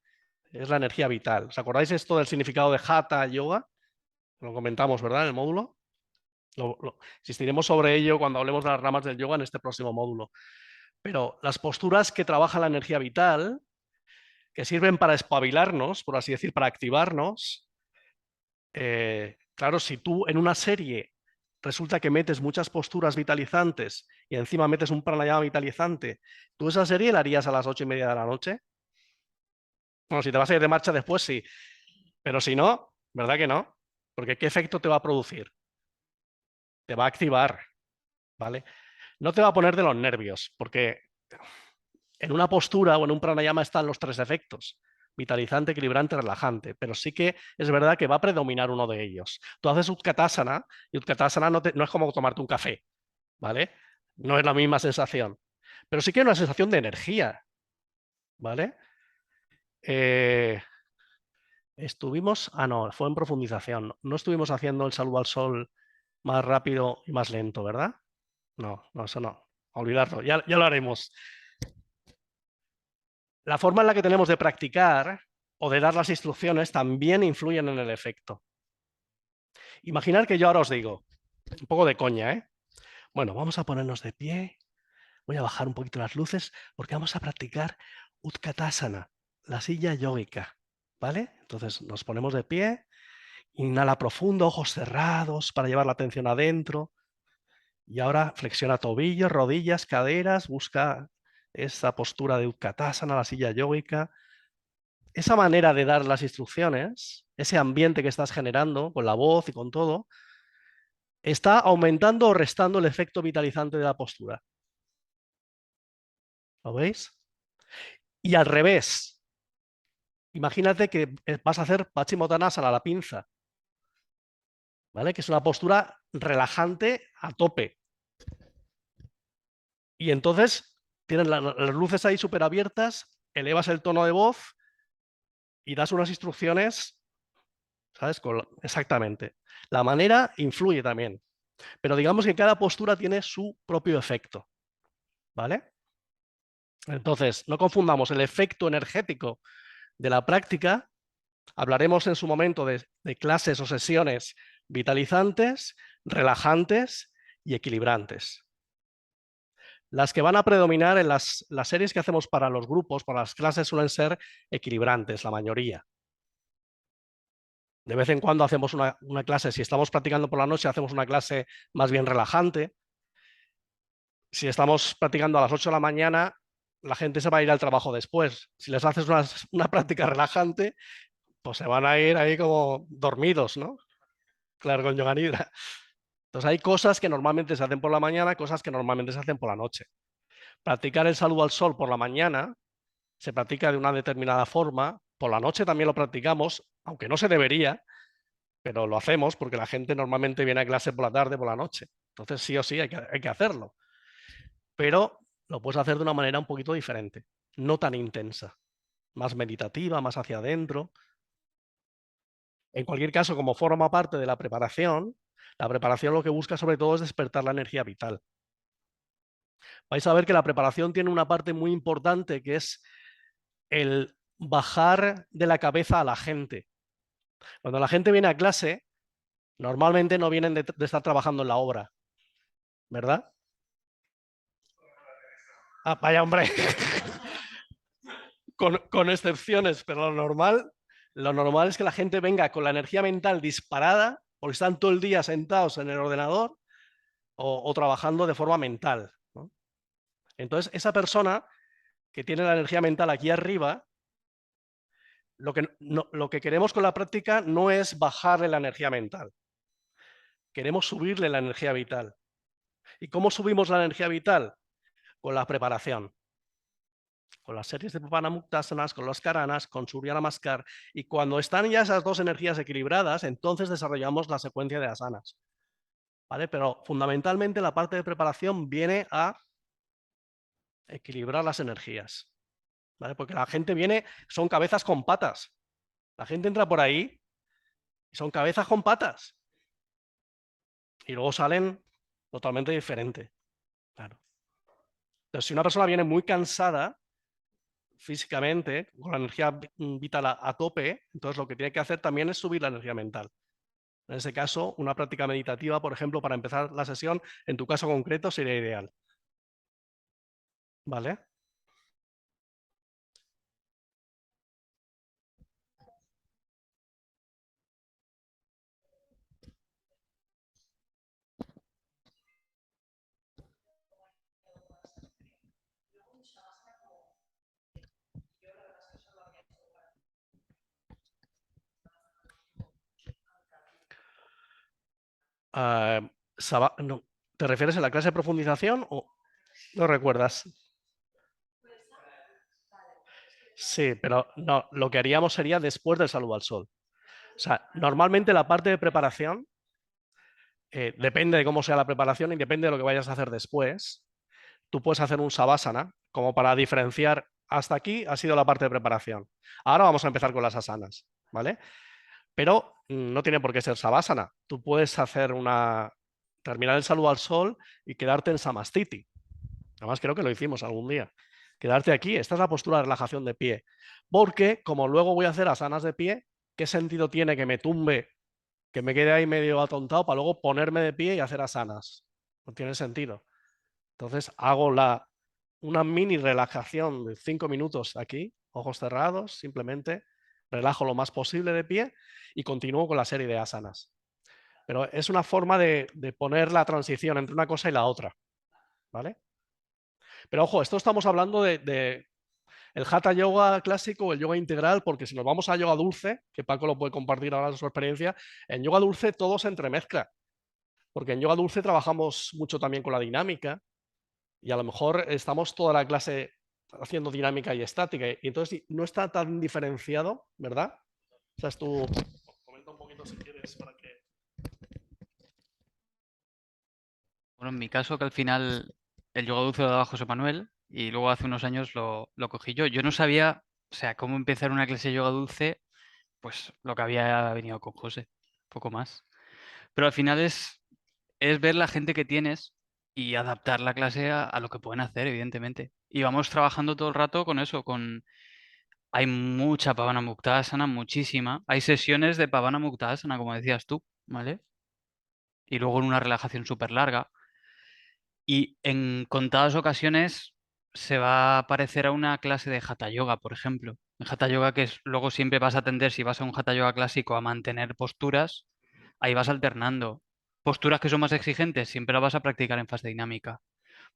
es la energía vital. ¿Os acordáis esto del significado de Hatha Yoga? Lo comentamos, ¿verdad? En el módulo. Insistiremos sobre ello cuando hablemos de las ramas del yoga en este próximo módulo. Pero las posturas que trabajan la energía vital, que sirven para espabilarnos, por así decir, para activarnos, claro, si tú en una serie resulta que metes muchas posturas vitalizantes y encima metes un pranayama vitalizante, ¿tú esa serie la harías a las 8:30 de la noche? Bueno, si te vas a ir de marcha después, sí. Pero si no, ¿verdad que no? Porque ¿qué efecto te va a producir? Te va a activar, ¿vale? No te va a poner de los nervios, porque en una postura o en un pranayama están los tres efectos: vitalizante, equilibrante, relajante, pero sí que es verdad que va a predominar uno de ellos. Tú haces Utkatasana y Utkatasana no es como tomarte un café, ¿vale? No es la misma sensación, pero sí que hay una sensación de energía, ¿vale? No, fue en profundización. No estuvimos haciendo el saludo al sol más rápido y más lento, ¿verdad? No, eso no. Olvidarlo, ya lo haremos. La forma en la que tenemos de practicar o de dar las instrucciones también influyen en el efecto. Imaginad que yo ahora os digo, un poco de coña, ¿eh? Bueno, vamos a ponernos de pie, voy a bajar un poquito las luces porque vamos a practicar Utkatasana, la silla yógica, ¿vale? Entonces nos ponemos de pie, inhala profundo, ojos cerrados para llevar la atención adentro y ahora flexiona tobillos, rodillas, caderas, busca esa postura de Utkatasana, la silla yógica. Esa manera de dar las instrucciones, ese ambiente que estás generando con la voz y con todo, está aumentando o restando el efecto vitalizante de la postura. ¿Lo veis? Y al revés, imagínate que vas a hacer Paschimottanasana a la pinza, ¿vale? Que es una postura relajante a tope. Y entonces tienes las luces ahí súper abiertas, elevas el tono de voz y das unas instrucciones, ¿sabes? Exactamente. La manera influye también, pero digamos que cada postura tiene su propio efecto, ¿vale? Entonces, no confundamos el efecto energético de la práctica. Hablaremos en su momento de clases o sesiones vitalizantes, relajantes y equilibrantes. Las que van a predominar en las series que hacemos para los grupos, para las clases, suelen ser equilibrantes, la mayoría. De vez en cuando hacemos una clase, si estamos practicando por la noche, hacemos una clase más bien relajante. Si estamos practicando a las 8 de la mañana, la gente se va a ir al trabajo después. Si les haces una práctica relajante, pues se van a ir ahí como dormidos, ¿no? Claro, con yoga nidra. Entonces hay cosas que normalmente se hacen por la mañana, cosas que normalmente se hacen por la noche. Practicar el saludo al sol por la mañana se practica de una determinada forma. Por la noche también lo practicamos, aunque no se debería, pero lo hacemos porque la gente normalmente viene a clase por la tarde, por la noche. Entonces sí o sí hay que hacerlo. Pero lo puedes hacer de una manera un poquito diferente, no tan intensa, más meditativa, más hacia adentro. En cualquier caso, como forma parte de la preparación lo que busca sobre todo es despertar la energía vital. Vais a ver que la preparación tiene una parte muy importante que es el bajar de la cabeza a la gente. Cuando la gente viene a clase, normalmente no vienen de estar trabajando en la obra, ¿verdad? Ah, vaya hombre. con excepciones, pero lo normal es que la gente venga con la energía mental disparada porque están todo el día sentados en el ordenador o trabajando de forma mental, ¿no? Entonces, esa persona que tiene la energía mental aquí arriba, lo que queremos con la práctica no es bajarle la energía mental. Queremos subirle la energía vital. ¿Y cómo subimos la energía vital? Con la preparación. Con las series de Pavanamuktasanas, con los Karanas, con Surya Namaskar. Y cuando están ya esas dos energías equilibradas, entonces desarrollamos la secuencia de asanas, ¿vale? Pero fundamentalmente la parte de preparación viene a equilibrar las energías, ¿vale? Porque la gente viene, son cabezas con patas. La gente entra por ahí y son cabezas con patas. Y luego salen totalmente diferente. Claro. Entonces, si una persona viene muy cansada físicamente, con la energía vital a tope, entonces lo que tiene que hacer también es subir la energía mental. En ese caso, una práctica meditativa, por ejemplo, para empezar la sesión, en tu caso concreto, sería ideal. ¿Vale? No. ¿Te refieres a la clase de profundización o no recuerdas? Sí, pero no, lo que haríamos sería después del saludo al sol. O sea, normalmente la parte de preparación depende de cómo sea la preparación y depende de lo que vayas a hacer después. Tú puedes hacer un savasana como para diferenciar. Hasta aquí ha sido la parte de preparación. Ahora vamos a empezar con las asanas, ¿vale? Pero no tiene por qué ser savasana. Tú puedes terminar el saludo al sol y quedarte en samastiti. Además, creo que lo hicimos algún día. Quedarte aquí, esta es la postura de relajación de pie. Porque, como luego voy a hacer asanas de pie, ¿qué sentido tiene que me tumbe, que me quede ahí medio atontado para luego ponerme de pie y hacer asanas? No tiene sentido. Entonces, hago una mini relajación de 5 minutos aquí, ojos cerrados, simplemente relajo lo más posible de pie y continúo con la serie de asanas. Pero es una forma de poner la transición entre una cosa y la otra, ¿vale? Pero ojo, esto estamos hablando de el Hatha Yoga clásico o el yoga integral, porque si nos vamos a yoga dulce, que Paco lo puede compartir ahora su experiencia, en yoga dulce todo se entremezcla, porque en yoga dulce trabajamos mucho también con la dinámica y a lo mejor estamos toda la clase haciendo dinámica y estática y entonces no está tan diferenciado, ¿verdad? O sea, tú comenta un poquito si quieres para que... Bueno, en mi caso, que al final el yoga dulce lo daba José Manuel y luego hace unos años lo cogí yo. Yo no sabía, o sea, cómo empezar una clase de yoga dulce, pues lo que había venido con José, poco más. Pero al final es ver la gente que tienes y adaptar la clase a lo que pueden hacer, evidentemente. Y vamos trabajando todo el rato con eso, Hay mucha Pavana Muktasana, muchísima. Hay sesiones de Pavana Muktasana, como decías tú, ¿vale? Y luego en una relajación súper larga. Y en contadas ocasiones se va a parecer a una clase de Hatha Yoga, por ejemplo. En Hatha Yoga, luego siempre vas a tender, si vas a un Hatha Yoga clásico, a mantener posturas, ahí vas alternando. Posturas que son más exigentes, siempre las vas a practicar en fase dinámica.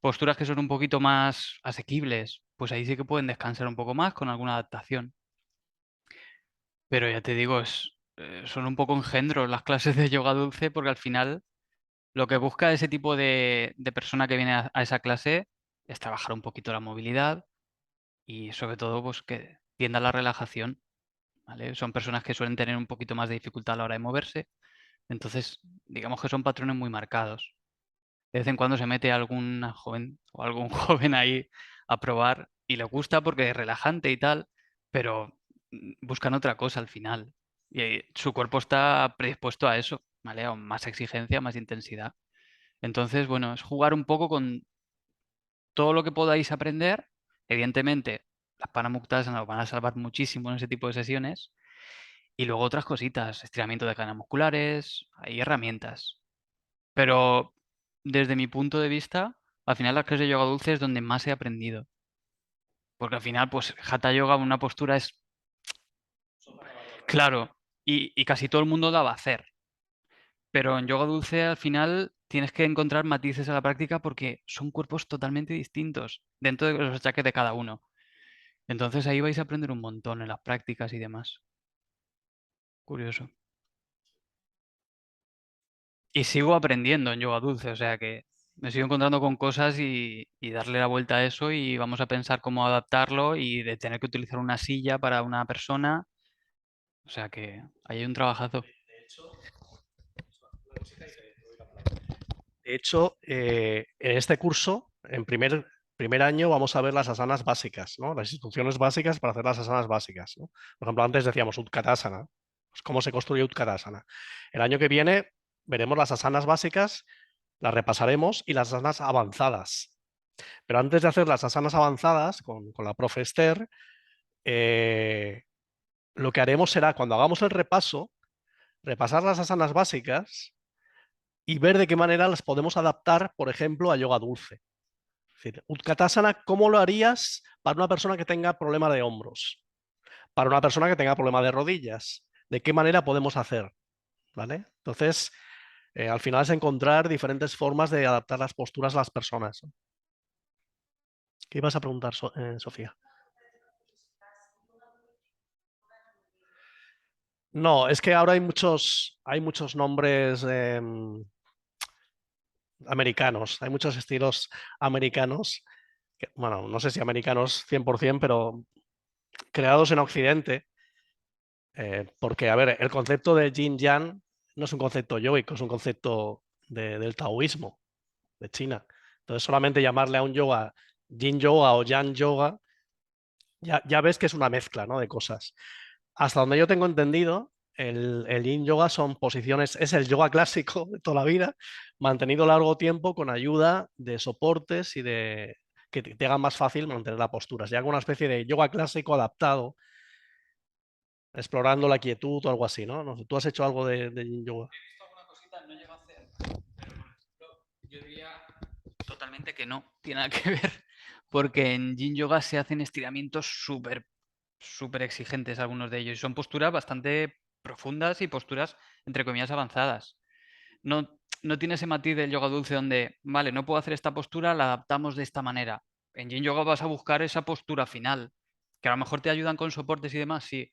Posturas que son un poquito más asequibles, pues ahí sí que pueden descansar un poco más con alguna adaptación. Pero ya te digo, son un poco engendros las clases de yoga dulce porque al final lo que busca ese tipo de persona que viene a esa clase es trabajar un poquito la movilidad y sobre todo pues que tienda a la relajación, ¿vale? Son personas que suelen tener un poquito más de dificultad a la hora de moverse, entonces digamos que son patrones muy marcados. De vez en cuando se mete alguna joven o algún joven ahí a probar y le gusta porque es relajante y tal, pero buscan otra cosa al final. Y su cuerpo está predispuesto a eso, ¿vale? A más exigencia, más intensidad. Entonces, bueno, es jugar un poco con todo lo que podáis aprender. Evidentemente, las Panamuktasana nos van a salvar muchísimo en ese tipo de sesiones. Y luego otras cositas, estiramiento de cadenas musculares, hay herramientas. Pero desde mi punto de vista, al final las clases de yoga dulce es donde más he aprendido. Porque al final, pues, Hatha Yoga, una postura es claro, y casi todo el mundo la va a hacer. Pero en yoga dulce al final tienes que encontrar matices a la práctica porque son cuerpos totalmente distintos dentro de los achaques de cada uno. Entonces ahí vais a aprender un montón en las prácticas y demás. Curioso. Y sigo aprendiendo en yoga dulce, o sea que me sigo encontrando con cosas y darle la vuelta a eso y vamos a pensar cómo adaptarlo y de tener que utilizar una silla para una persona. O sea que ahí hay un trabajazo. De hecho, en este curso, en primer año, vamos a ver las asanas básicas, ¿no? Las instrucciones básicas para hacer las asanas básicas, ¿no? Por ejemplo, antes decíamos Utkatasana, pues cómo se construye Utkatasana. El año que viene veremos las asanas básicas, las repasaremos y las asanas avanzadas. Pero antes de hacer las asanas avanzadas con la profe Esther, lo que haremos será, cuando hagamos el repaso, repasar las asanas básicas y ver de qué manera las podemos adaptar, por ejemplo, a yoga dulce. Es decir, Utkatasana, ¿cómo lo harías para una persona que tenga problema de hombros? Para una persona que tenga problema de rodillas. ¿De qué manera podemos hacer? ¿Vale? Entonces, al final es encontrar diferentes formas de adaptar las posturas a las personas. ¿Qué ibas a preguntar, Sofía? No, es que ahora hay muchos nombres americanos, hay muchos estilos americanos, bueno, no sé si americanos 100%, pero creados en Occidente, porque, a ver, el concepto de yin yang no es un concepto yoico, es un concepto del taoísmo, de China. Entonces, solamente llamarle a un yoga yin yoga o yang yoga, ya ves que es una mezcla, ¿no?, de cosas. Hasta donde yo tengo entendido, el yin yoga son posiciones, es el yoga clásico de toda la vida, mantenido largo tiempo con ayuda de soportes y de que te hagan más fácil mantener la postura. Se llama una especie de yoga clásico adaptado, explorando la quietud o algo así, ¿no? No sé, ¿tú has hecho algo de yin yoga? He visto alguna cosita, no llego a hacer, pero por ejemplo, yo diría totalmente que no, tiene nada que ver, porque en Yin Yoga se hacen estiramientos súper exigentes algunos de ellos y son posturas bastante profundas y posturas entre comillas avanzadas. No tiene ese matiz del yoga dulce donde, vale, no puedo hacer esta postura, la adaptamos de esta manera. En Yin Yoga vas a buscar esa postura final, que a lo mejor te ayudan con soportes y demás, sí,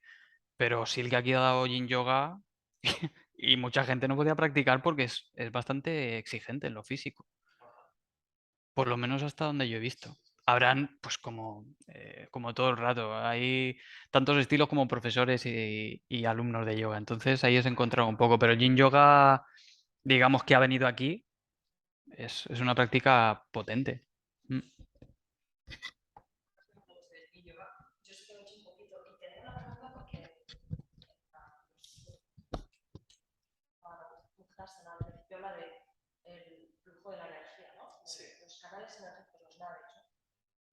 pero sí el que aquí ha dado Yin Yoga y mucha gente no podía practicar porque es bastante exigente en lo físico. Por lo menos hasta donde yo he visto. Habrán, pues como todo el rato, hay tantos estilos como profesores y alumnos de yoga. Entonces ahí os he encontrado un poco. Pero el Yin Yoga, digamos que ha venido aquí Es una práctica potente. Mm. Yo sí que lo he hecho un poquito y te da una pregunta porque Muktasana, al principio habla del flujo de la energía, ¿no? Sí. Los canales energéticos, los nadis, ¿no?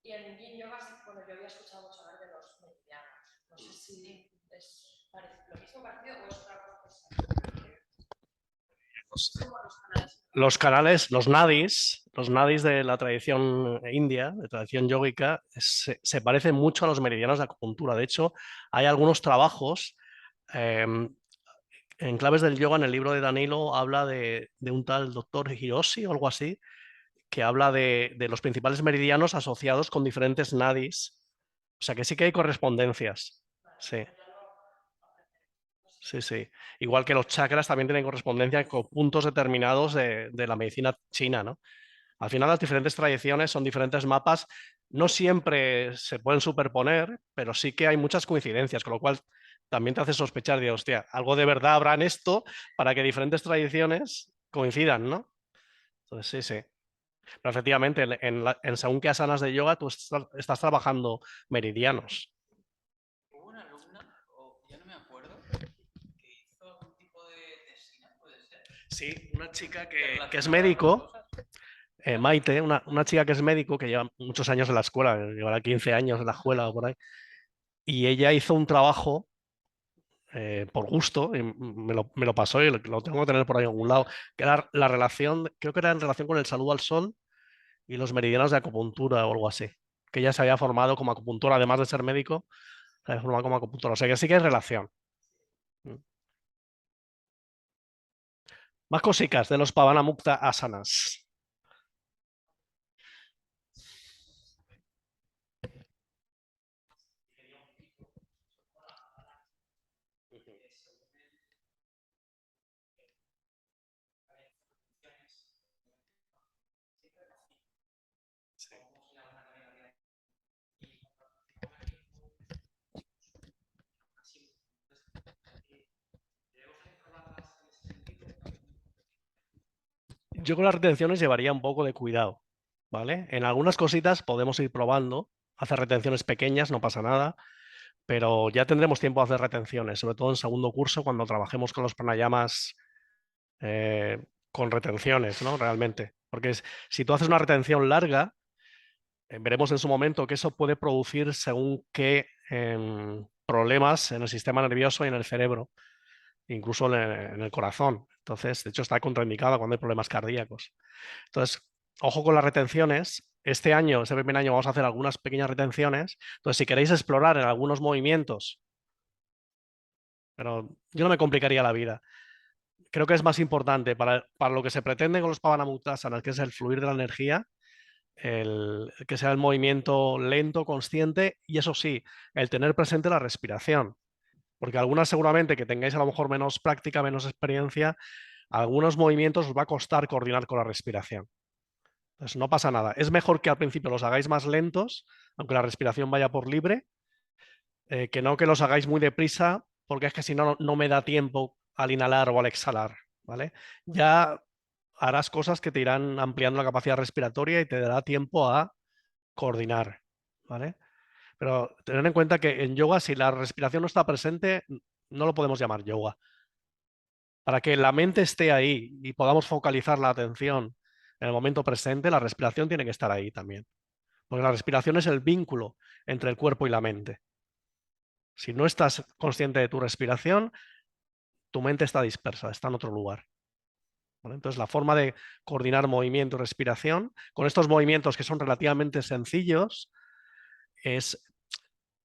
Y en Yin Yoga, bueno, yo había escuchado mucho hablar de los meridianos. No sé si es lo mismo parecido o es otra cosa. Como los canales. Los nadis de la tradición india, de tradición yógica, se parecen mucho a los meridianos de acupuntura. De hecho, hay algunos trabajos en claves del yoga, en el libro de Danilo, habla de un tal doctor Hiroshi o algo así, que habla de los principales meridianos asociados con diferentes nadis. O sea que sí que hay correspondencias. Sí. Sí, sí. Igual que los chakras también tienen correspondencia con puntos determinados de la medicina china, ¿no? Al final las diferentes tradiciones son diferentes mapas, no siempre se pueden superponer, pero sí que hay muchas coincidencias, con lo cual también te hace sospechar de, hostia, algo de verdad habrá en esto para que diferentes tradiciones coincidan, ¿no? Entonces, sí, sí. Pero efectivamente, en según qué asanas de yoga, tú estás trabajando meridianos. Hubo una alumna, o ya no me acuerdo, que hizo algún tipo de tesina, ¿puede ser? Sí, una chica que es médico, Maite, una chica que es médico, que lleva muchos años en la escuela, llevará 15 años en la escuela o por ahí, y ella hizo un trabajo por gusto, y me lo pasó y lo tengo que tener por ahí en algún lado, que era la relación, creo que era en relación con el saludo al sol y los meridianos de acupuntura o algo así, que ella se había formado como acupuntora, además de ser médico, se había formado como acupuntora, o sea que sí que hay relación. Más cositas de los Pavana Mukta Asanas. Yo con las retenciones llevaría un poco de cuidado, ¿vale? En algunas cositas podemos ir probando, hacer retenciones pequeñas, no pasa nada, pero ya tendremos tiempo de hacer retenciones, sobre todo en segundo curso, cuando trabajemos con los pranayamas con retenciones, ¿no? Realmente. Porque si tú haces una retención larga, veremos en su momento que eso puede producir según qué problemas en el sistema nervioso y en el cerebro, incluso en el corazón. Entonces, de hecho, está contraindicada cuando hay problemas cardíacos. Entonces, ojo con las retenciones. Este año, este primer año, vamos a hacer algunas pequeñas retenciones. Entonces, si queréis explorar en algunos movimientos, pero yo no me complicaría la vida. Creo que es más importante para lo que se pretende con los Pavanamuktasanas, que es el fluir de la energía, que sea el movimiento lento, consciente, y eso sí, el tener presente la respiración. Porque algunas seguramente que tengáis a lo mejor menos práctica, menos experiencia, algunos movimientos os va a costar coordinar con la respiración. Entonces no pasa nada. Es mejor que al principio los hagáis más lentos, aunque la respiración vaya por libre, que no que los hagáis muy deprisa, porque es que si no, no me da tiempo al inhalar o al exhalar, ¿vale? Ya harás cosas que te irán ampliando la capacidad respiratoria y te dará tiempo a coordinar, ¿vale? Pero tener en cuenta que en yoga, si la respiración no está presente, no lo podemos llamar yoga. Para que la mente esté ahí y podamos focalizar la atención en el momento presente, la respiración tiene que estar ahí también. Porque la respiración es el vínculo entre el cuerpo y la mente. Si no estás consciente de tu respiración, tu mente está dispersa, está en otro lugar. ¿Vale? Entonces, la forma de coordinar movimiento y respiración con estos movimientos que son relativamente sencillos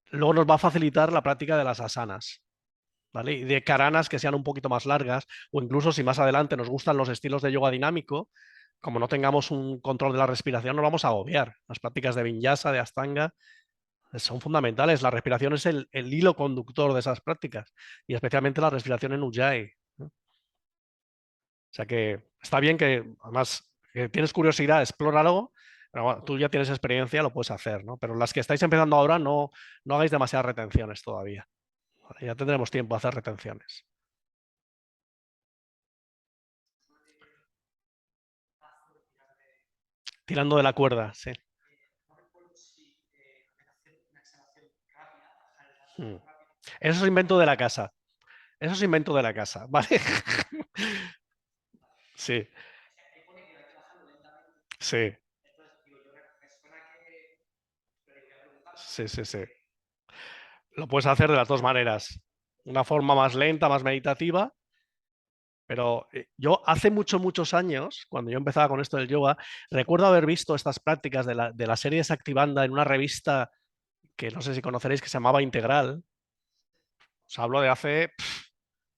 luego nos va a facilitar la práctica de las asanas. ¿Vale? Y de karanas que sean un poquito más largas, o incluso si más adelante nos gustan los estilos de yoga dinámico, como no tengamos un control de la respiración, nos vamos a agobiar. Las prácticas de vinyasa, de ashtanga, son fundamentales. La respiración es el hilo conductor de esas prácticas, y especialmente la respiración en Ujjayi, ¿no? O sea que está bien que, además, que tienes curiosidad, explóralo, pero bueno, tú ya tienes experiencia, lo puedes hacer, ¿no? Pero las que estáis empezando ahora, no hagáis demasiadas retenciones todavía. ¿Vale? Ya tendremos tiempo a hacer retenciones. Tirando de la cuerda, sí. Mm. Eso es invento de la casa. Eso es invento de la casa, ¿vale? Sí, sí, sí, sí, sí. Lo puedes hacer de las dos maneras. Una forma más lenta, más meditativa. Pero yo hace muchos años, cuando yo empezaba con esto del yoga, recuerdo haber visto estas prácticas de la serie Saktibandha en una revista que no sé si conoceréis, que se llamaba Integral. Os hablo de hace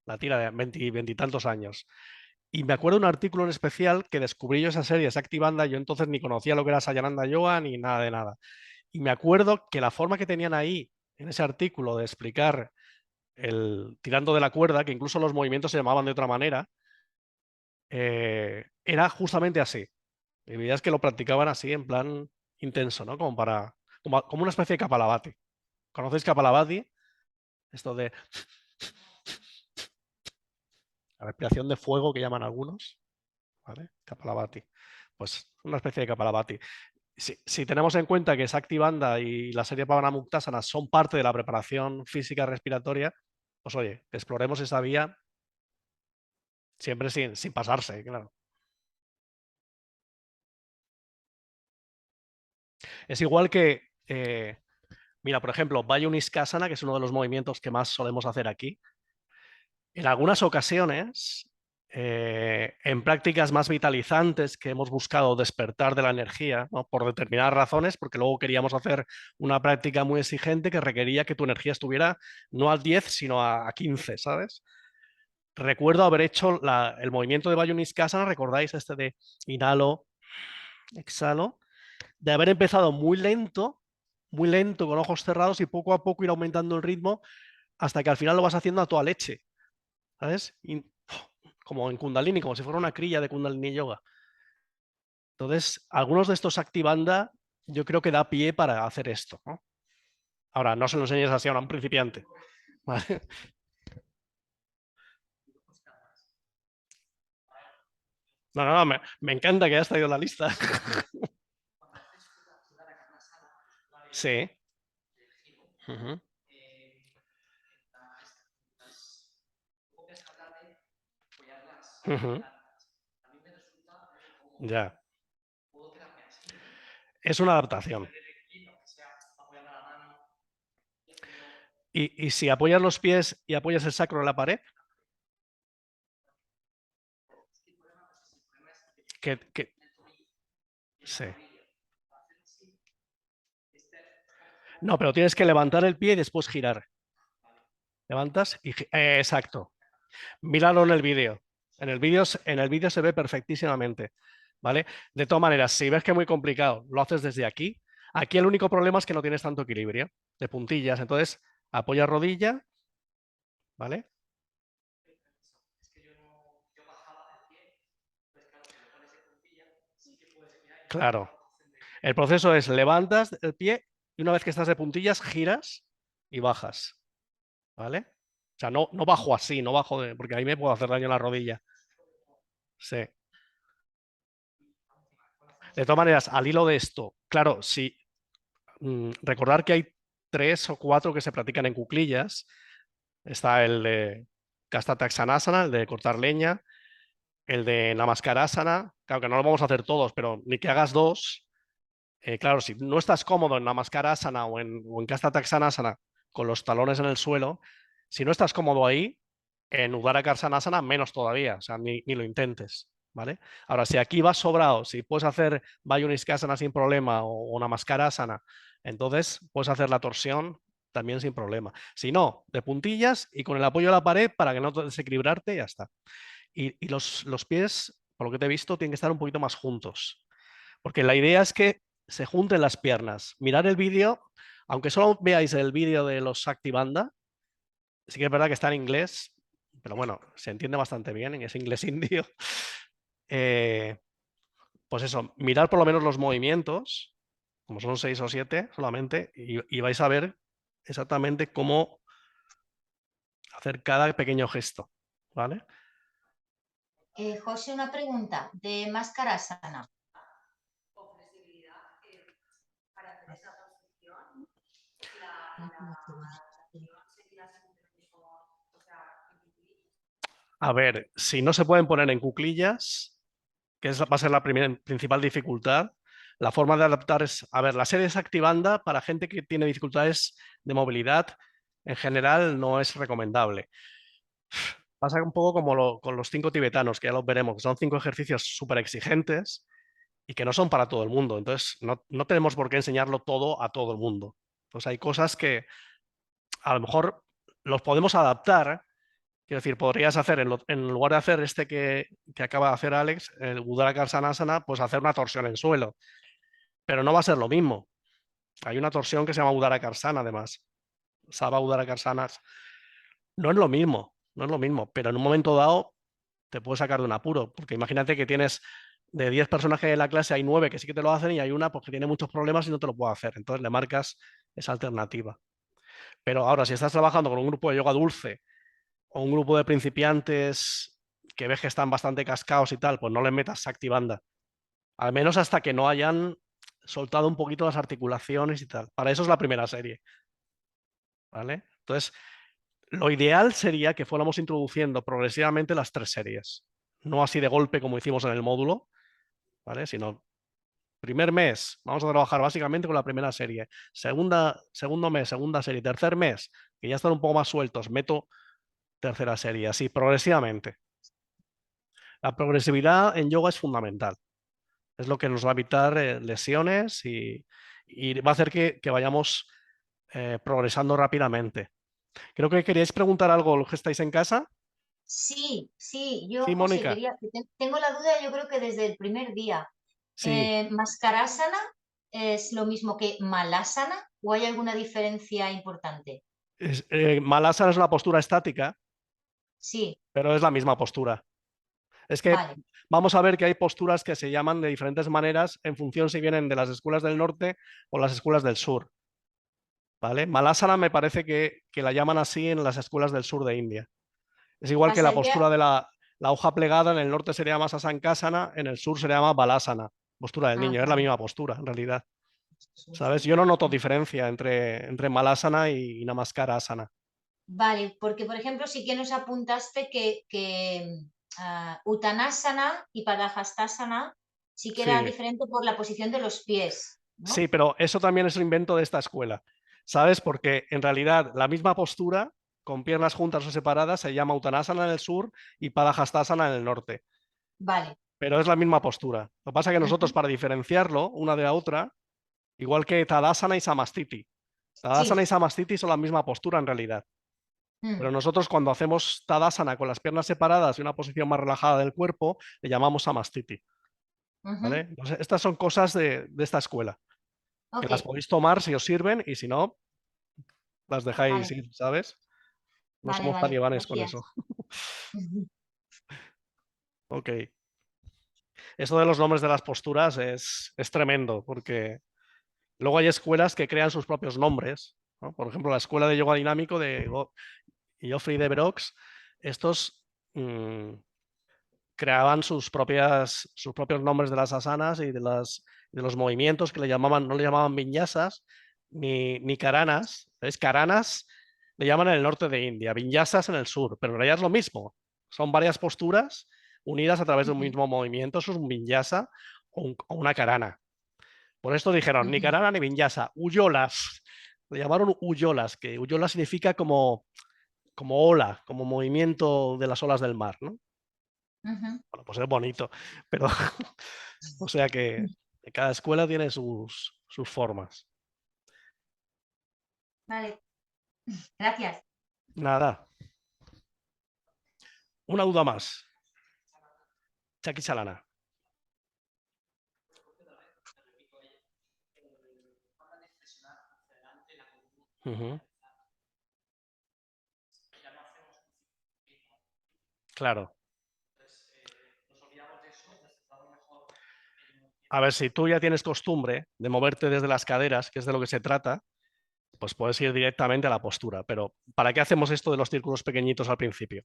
la tira de 20 y tantos años. Y me acuerdo de un artículo en especial que descubrí yo esa serie Saktibandha. Yo entonces ni conocía lo que era Sayananda Yoga ni nada de nada. Y me acuerdo que la forma que tenían ahí, en ese artículo, de explicar el tirando de la cuerda, que incluso los movimientos se llamaban de otra manera, era justamente así. Y veías que lo practicaban así, en plan intenso, ¿no? Como una especie de Kapalabhati. ¿Conocéis Kapalabhati? Esto de la respiración de fuego que llaman algunos, ¿vale? Kapalabhati. Pues una especie de Kapalabhati. Si tenemos en cuenta que Saktibandha y la serie Pavanamuktasana son parte de la preparación física respiratoria, pues oye, exploremos esa vía siempre sin pasarse, claro. Es igual que, mira, por ejemplo, Vayuniskasana, que es uno de los movimientos que más solemos hacer aquí. En algunas ocasiones, en prácticas más vitalizantes que hemos buscado despertar de la energía, ¿no? Por determinadas razones, porque luego queríamos hacer una práctica muy exigente que requería que tu energía estuviera no al 10, sino a 15, ¿sabes? Recuerdo haber hecho el movimiento de Vayuniskasana, ¿recordáis este de inhalo, exhalo? De haber empezado muy lento, con ojos cerrados y poco a poco ir aumentando el ritmo hasta que al final lo vas haciendo a toda leche, ¿sabes? Como en Kundalini, como si fuera una crilla de Kundalini Yoga. Entonces, algunos de estos Activanda yo creo que da pie para hacer esto, ¿no? Ahora, no se lo enseñes así a un principiante, ¿vale? No, me encanta que hayas traído la lista. Sí. Ujú. Ujú. Ya. Es una adaptación. Y si apoyas los pies y apoyas el sacro en la pared, que sí. No, pero tienes que levantar el pie y después girar. Levantas y exacto. Míralo en el vídeo. En el vídeo se ve perfectísimamente, ¿vale? De todas maneras, si ves que es muy complicado, lo haces desde aquí. Aquí el único problema es que no tienes tanto equilibrio de puntillas. Entonces, apoya rodilla, ¿vale? Claro. El proceso es levantas el pie y una vez que estás de puntillas, giras y bajas, ¿vale? O sea, no bajo así, no bajo porque ahí me puedo hacer daño en la rodilla. Sí. De todas maneras, al hilo de esto, claro, si recordar que hay 3 o 4 que se practican en cuclillas. Está el de Kastataksanasana, el de cortar leña, el de Namaskarasana. Claro que no lo vamos a hacer todos, pero ni que hagas 2. Claro, si no estás cómodo en Namaskarasana o en Kastataksanasana con los talones en el suelo, si no estás cómodo ahí, en Uddara Karsanasana menos todavía, o sea, ni lo intentes, ¿vale? Ahora, si aquí vas sobrado, si puedes hacer Vayuniskasana sin problema o Namaskarasana, entonces puedes hacer la torsión también sin problema. Si no, de puntillas y con el apoyo de la pared para que no desequilibrarte, ya está. Y los pies, por lo que te he visto, tienen que estar un poquito más juntos, porque la idea es que se junten las piernas. Mirar el vídeo, aunque solo veáis el vídeo de los Activanda, sí que es verdad que está en inglés, pero bueno, se entiende bastante bien en ese inglés indio. Pues eso, mirar por lo menos los movimientos, como son 6 o 7 solamente, y vais a ver exactamente cómo hacer cada pequeño gesto, ¿vale? José, una pregunta de Maskarasana. A ver, si no se pueden poner en cuclillas, que va a ser la principal dificultad, la forma de adaptar es, a ver, la serie desactivanda para gente que tiene dificultades de movilidad, en general no es recomendable. Pasa un poco como con los 5 tibetanos, que ya los veremos, que son 5 ejercicios súper exigentes y que no son para todo el mundo. Entonces, no tenemos por qué enseñarlo todo a todo el mundo. Entonces, hay cosas que a lo mejor los podemos adaptar. Quiero decir, podrías hacer, en lugar de hacer este que acaba de hacer Alex, el Uddara Karsanasana, pues hacer una torsión en suelo. Pero no va a ser lo mismo. Hay una torsión que se llama Uddara Karsana, además. Sabha Uddara Karsanas. No es lo mismo, no es lo mismo, pero en un momento dado te puede sacar de un apuro, porque imagínate que tienes de 10 personas que hay en la clase, hay 9 que sí que te lo hacen y hay una pues, que tiene muchos problemas y no te lo puede hacer. Entonces le marcas esa alternativa. Pero ahora, si estás trabajando con un grupo de yoga dulce o un grupo de principiantes que ves que están bastante cascados y tal, pues no les metas activanda. Al menos hasta que no hayan soltado un poquito las articulaciones y tal. Para eso es la primera serie. ¿Vale? Entonces, lo ideal sería que fuéramos introduciendo progresivamente las 3 series. No así de golpe como hicimos en el módulo, ¿vale? Sino primer mes, vamos a trabajar básicamente con la primera serie. Segundo mes, segunda serie. Tercer mes, que ya están un poco más sueltos, meto tercera serie, así progresivamente. La progresividad en yoga es fundamental. Es lo que nos va a evitar lesiones y va a hacer que vayamos progresando rápidamente. Creo que queríais preguntar algo los que estáis en casa. Sí, Sí, yo, José, Mónica. tengo la duda, yo creo que desde el primer día. Sí, ¿Maskarasana es lo mismo que Malasana o hay alguna diferencia importante? Malasana es una postura estática, Sí, pero es la misma postura. Es que vale. vamos a ver que hay posturas que se llaman de diferentes maneras en función si vienen de las escuelas del norte o las escuelas del sur. ¿Vale? Malasana me parece que la llaman así en las escuelas del sur de India. Es igual que la Pasaría, postura de la hoja plegada, en el norte sería más Asankasana, en el sur se llama Balasana, postura del niño. Es la ajá, misma postura, en realidad. ¿Sabes? Yo no noto diferencia entre Malasana y Namaskarasana. vale, porque por ejemplo sí que nos apuntaste que Uttanasana y Padahastasana sí que era Sí, diferente por la posición de los pies, ¿no? sí, pero eso también es un invento de esta escuela. ¿Sabes? Porque en realidad la misma postura, con piernas juntas o separadas, se llama Uttanasana en el sur y Padahastasana en el norte. Vale. Pero es la misma postura. Lo que pasa es que nosotros, Ujú. para diferenciarlo una de la otra, igual que Tadasana y Samastiti. Tadasana y Sí. Samastiti son la misma postura en realidad. Pero nosotros cuando hacemos Tadasana con las piernas separadas y una posición más relajada del cuerpo, le llamamos Samastiti. ¿Vale? Ujú. Entonces, estas son cosas de esta escuela, que Ok, las podéis tomar si os sirven y si no, las dejáis vale, ir, ¿sabes? No somos vale, talibanes con eso. gracias. Ujú. Ok. Eso de los nombres de las posturas es tremendo, porque luego hay escuelas que crean sus propios nombres, ¿no? Por ejemplo, la escuela de yoga dinámico de Geoffrey de Brox, estos creaban sus propios nombres de las asanas y de los movimientos que le llamaban, no le llamaban vinyasas ni karanas. ¿Ves? Karanas le llaman en el norte de India, vinyasas en el sur, pero en realidad es lo mismo. Son varias posturas unidas a través de un Ujú. mismo movimiento. Eso es un vinyasa o una karana. Por esto dijeron ni Ujú. karana ni vinyasa, uyolas. Le llamaron uyolas, que uyola significa como ola, como movimiento de las olas del mar, ¿no? Ujú. Bueno, pues es bonito, pero o sea que cada escuela tiene sus formas. Vale, gracias. Nada, una duda más. Chaki Chalana. Ujú. Claro. A ver, si tú ya tienes costumbre de moverte desde las caderas, que es de lo que se trata, pues puedes ir directamente a la postura. Pero ¿para qué hacemos esto de los círculos pequeñitos al principio?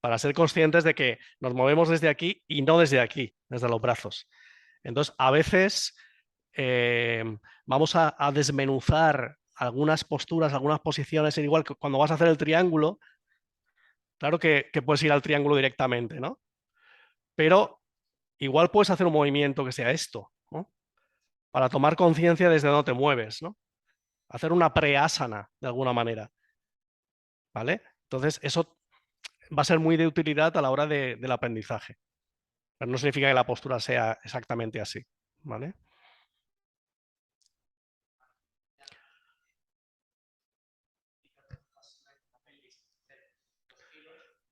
Para ser conscientes de que nos movemos desde aquí y no desde aquí, desde los brazos. Entonces, a veces vamos a desmenuzar algunas posturas, algunas posiciones, igual que cuando vas a hacer el triángulo, claro que puedes ir al triángulo directamente, ¿no? Pero igual puedes hacer un movimiento que sea esto, ¿no? Para tomar conciencia desde dónde te mueves, ¿no? Hacer una preásana de alguna manera, ¿vale? Entonces, eso va a ser muy de utilidad a la hora del aprendizaje. Pero no significa que la postura sea exactamente así, ¿vale?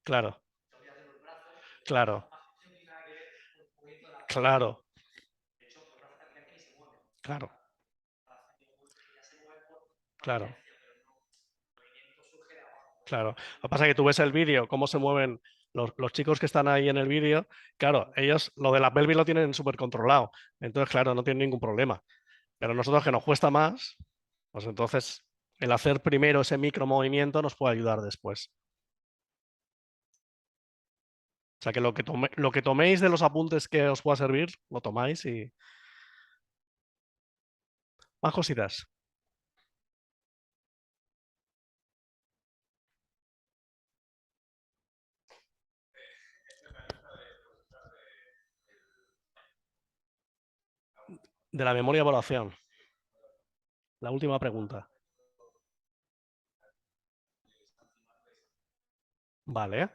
Claro. Claro. Claro. Claro. Claro. Claro. Lo que pasa es que tú ves el vídeo, cómo se mueven los chicos que están ahí en el vídeo. Claro, ellos lo de la pelvis lo tienen súper controlado. Entonces, claro, no tienen ningún problema. Pero nosotros que nos cuesta más, pues entonces el hacer primero ese micro movimiento nos puede ayudar después. O sea que lo que toméis de los apuntes que os pueda servir, lo tomáis y... Más cositas. De la memoria evaluación. La última pregunta. Vale.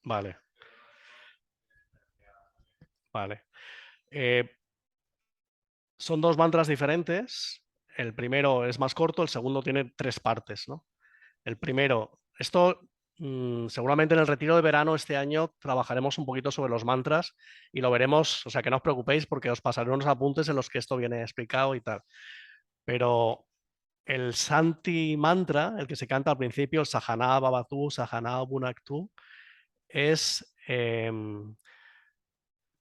Vale. Vale. Son dos mantras diferentes. El primero es más corto, el segundo tiene 3 partes, ¿no? El primero, esto seguramente en el retiro de verano este año trabajaremos un poquito sobre los mantras y lo veremos, o sea que no os preocupéis porque os pasaré unos apuntes en los que esto viene explicado y tal. Pero el Santi mantra, el que se canta al principio, el Sahana Bhavatu, Sahana Bhunaktu, es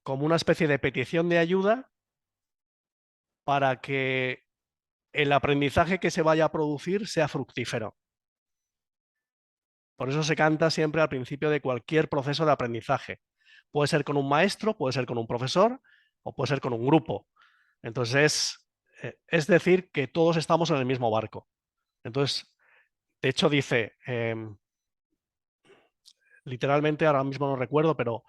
como una especie de petición de ayuda para que el aprendizaje que se vaya a producir sea fructífero. Por eso se canta siempre al principio de cualquier proceso de aprendizaje. Puede ser con un maestro, puede ser con un profesor o puede ser con un grupo. Entonces, es decir, que todos estamos en el mismo barco. Entonces, de hecho dice, literalmente ahora mismo no recuerdo, pero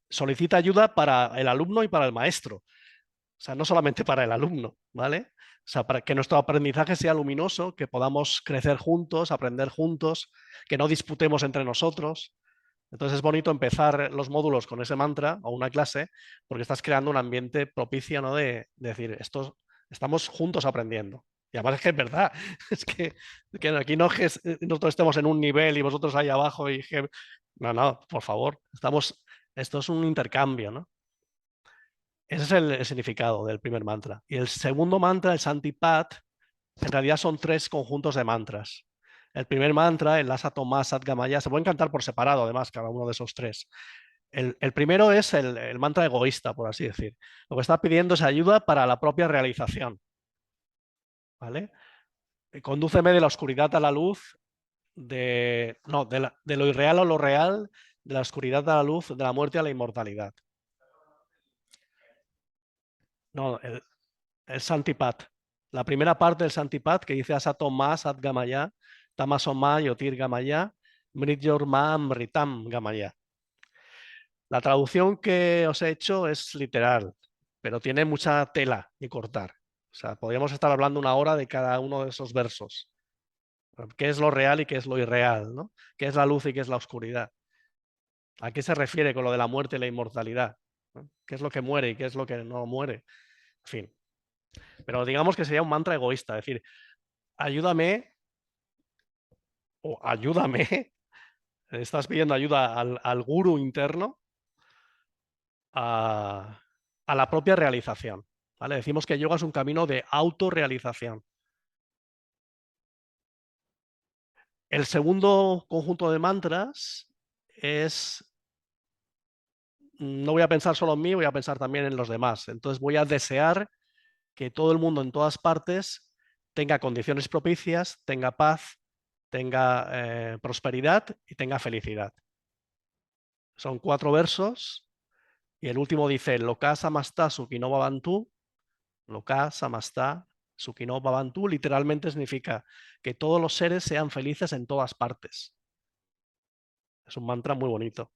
solicita ayuda para el alumno y para el maestro. O sea, no solamente para el alumno, ¿vale? O sea, para que nuestro aprendizaje sea luminoso, que podamos crecer juntos, aprender juntos, que no disputemos entre nosotros. Entonces es bonito empezar los módulos con ese mantra o una clase porque estás creando un ambiente propicio, ¿no? De decir, estamos juntos aprendiendo. Y además es que es verdad, es que aquí no es que nosotros estemos en un nivel y vosotros ahí abajo y que... No, por favor, esto es un intercambio, ¿no? Ese es el significado del primer mantra. Y el segundo mantra, el Santipat, en realidad son 3 conjuntos de mantras. El primer mantra, el Asa Toma Sat Gamaya, se pueden cantar por separado, además, cada uno de esos 3. El primero es el mantra egoísta, por así decir. Lo que está pidiendo es ayuda para la propia realización. ¿Vale? Condúceme de la oscuridad a la luz, de lo irreal a lo real, de la oscuridad a la luz, de la muerte a la inmortalidad. No, el Santipat. La primera parte del Santipat que dice Asato Ma Sat Gamaya, Tamaso Ma Yotir Gamaya, Mrityor Ma Amritam Gamaya. La traducción que os he hecho es literal, pero tiene mucha tela que cortar. O sea, podríamos estar hablando 1 hora de cada uno de esos versos. ¿Qué es lo real y qué es lo irreal? ¿No? ¿Qué es la luz y qué es la oscuridad? ¿A qué se refiere con lo de la muerte y la inmortalidad? ¿No? ¿Qué es lo que muere y qué es lo que no muere? En fin. Pero digamos que sería un mantra egoísta, es decir, ayúdame o ayúdame, estás pidiendo ayuda al guru interno a la propia realización. ¿Vale? Decimos que yoga es un camino de autorrealización. El segundo conjunto de mantras es, no voy a pensar solo en mí, voy a pensar también en los demás. Entonces voy a desear que todo el mundo en todas partes tenga condiciones propicias, tenga paz, tenga prosperidad y tenga felicidad. Son 4 versos y el último dice Loka samasta sukino bhavantu, Loka samasta Sukhino Bhavantu literalmente significa que todos los seres sean felices en todas partes. Es un mantra muy bonito.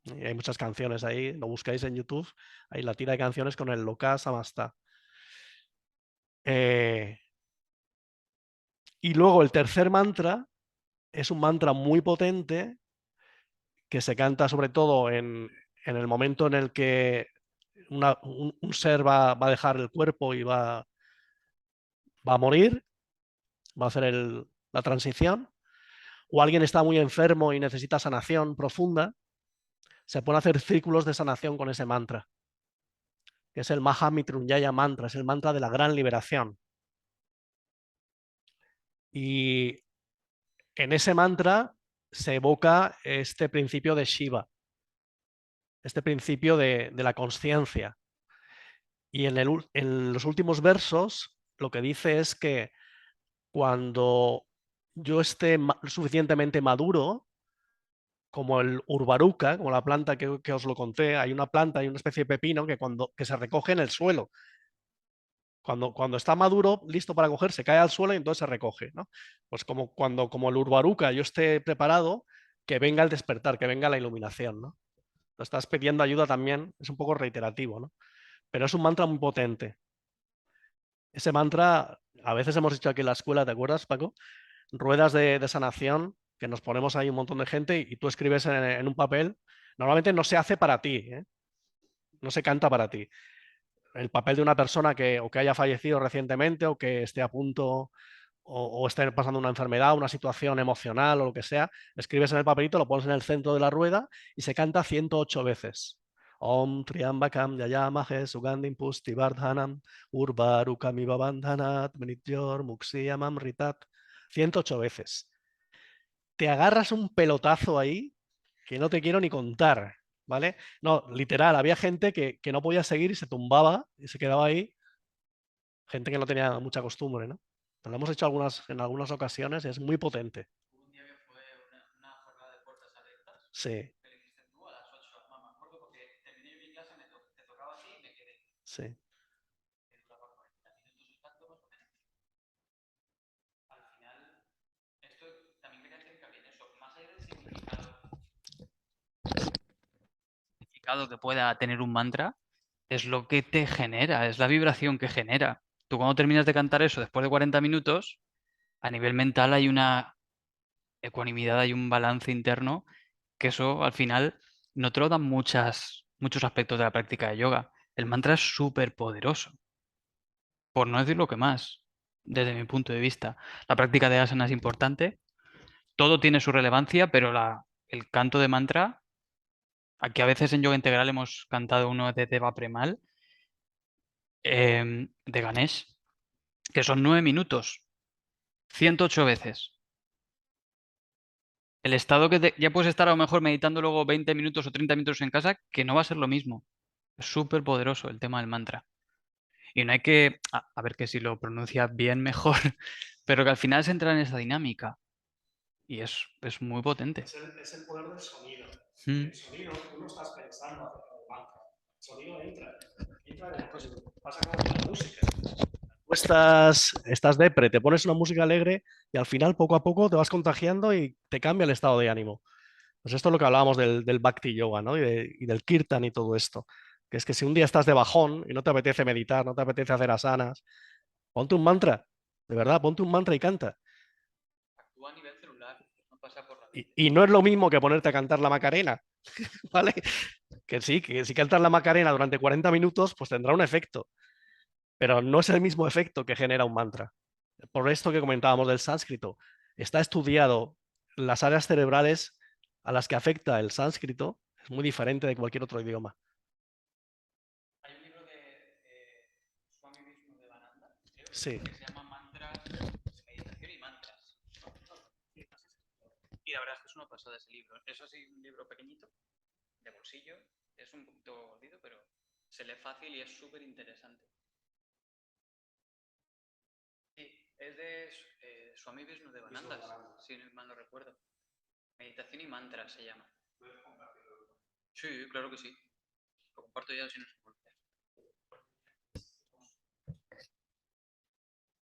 Y hay muchas canciones ahí, lo buscáis en YouTube, hay la tira de canciones con el Loka Samasta. Y luego el tercer mantra es un mantra muy potente que se canta sobre todo en el momento en el que un ser va a dejar el cuerpo y va a morir, va a hacer la transición, o alguien está muy enfermo y necesita sanación profunda, se pone a hacer círculos de sanación con ese mantra, que es el Mahamrityunjaya mantra, es el mantra de la gran liberación. Y en ese mantra se evoca este principio de Shiva, este principio de la consciencia. Y en los últimos versos lo que dice es que cuando yo esté suficientemente maduro, como el urbaruca, como la planta que os lo conté, hay una planta, hay una especie de pepino que se recoge en el suelo. Cuando está maduro, listo para coger, se cae al suelo y entonces se recoge, ¿no? Pues como el urbaruca yo esté preparado, que venga el despertar, que venga la iluminación, ¿no? Lo estás pidiendo ayuda también, es un poco reiterativo, ¿no? Pero es un mantra muy potente. Ese mantra, a veces hemos dicho aquí en la escuela, ¿te acuerdas, Paco? Ruedas de sanación, que nos ponemos ahí un montón de gente y tú escribes en un papel. Normalmente no se hace para ti, ¿eh? No se canta para ti. El papel de una persona que o que haya fallecido recientemente o que esté a punto o esté pasando una enfermedad, una situación emocional o lo que sea, escribes en el papelito, lo pones en el centro de la rueda y se canta 108 veces. Om Triambakam Yayamahe Sugandhim Pusti Vardhanam Urvarukamiva Bandhanat Mrityor Muksiyamam Ritat. 108 veces. Te agarras un pelotazo ahí que no te quiero ni contar, ¿vale? No, literal, había gente que no podía seguir y se tumbaba y se quedaba ahí. Gente que no tenía mucha costumbre, ¿no? Lo hemos hecho en algunas ocasiones y es muy potente. Un día que fue una jornada de puertas abiertas, Sí, que le dijiste tú a las 8, me acuerdo porque terminé mi clase, te tocaba a ti y me quedé. sí. Que duraba 40 minutos exacto más o menos. Al final, esto también quería hacer hincapié en eso, más allá del significado que pueda tener un mantra, es lo que te genera, es la vibración que genera. Tú cuando terminas de cantar eso después de 40 minutos, a nivel mental hay una ecuanimidad, hay un balance interno, que eso al final no te lo dan muchos aspectos de la práctica de yoga. El mantra es súper poderoso, por no decir lo que más, desde mi punto de vista. La práctica de asana es importante, todo tiene su relevancia, pero el canto de mantra, aquí a veces en yoga integral hemos cantado uno de Deva Premal, de Ganesh, que son 9 minutos, 108 veces. El estado que ya puedes estar a lo mejor meditando luego 20 minutos o 30 minutos en casa, que no va a ser lo mismo. Es súper poderoso el tema del mantra. Y no hay que, a ver que si lo pronuncia bien mejor, pero que al final se entra en esa dinámica. Y es muy potente. Es el poder del sonido. Mm. El sonido, tú no estás pensando acerca del mantra. El sonido entra después. Pasa como con la música. Tú estás depre, te pones una música alegre y al final poco a poco te vas contagiando y te cambia el estado de ánimo. Pues esto es lo que hablábamos del Bhakti Yoga, ¿no? Y del Kirtan y todo esto. Que es que si un día estás de bajón y no te apetece meditar, no te apetece hacer asanas, ponte un mantra, de verdad, ponte un mantra y canta. Actúa a nivel celular, no pasa por la Y no es lo mismo que ponerte a cantar la Macarena, ¿vale? Que sí, que si cantas la Macarena durante 40 minutos, pues tendrá un efecto, pero no es el mismo efecto que genera un mantra. Por esto que comentábamos del sánscrito, está estudiado las áreas cerebrales a las que afecta el sánscrito, es muy diferente de cualquier otro idioma. Hay un libro de Swami Vishnudevananda, creo, Sí. que se llama Mantras, Meditación y Mantras. Y la verdad es que es una pasada ese libro. Eso sí, un libro pequeñito, de bolsillo, es un poquito gordito, pero se lee fácil y es súper interesante. Sí, es de Swami Vishnudevananda, si no mal no recuerdo. Meditación y Mantras se llama. Sí, claro que sí. Lo comparto ya si no se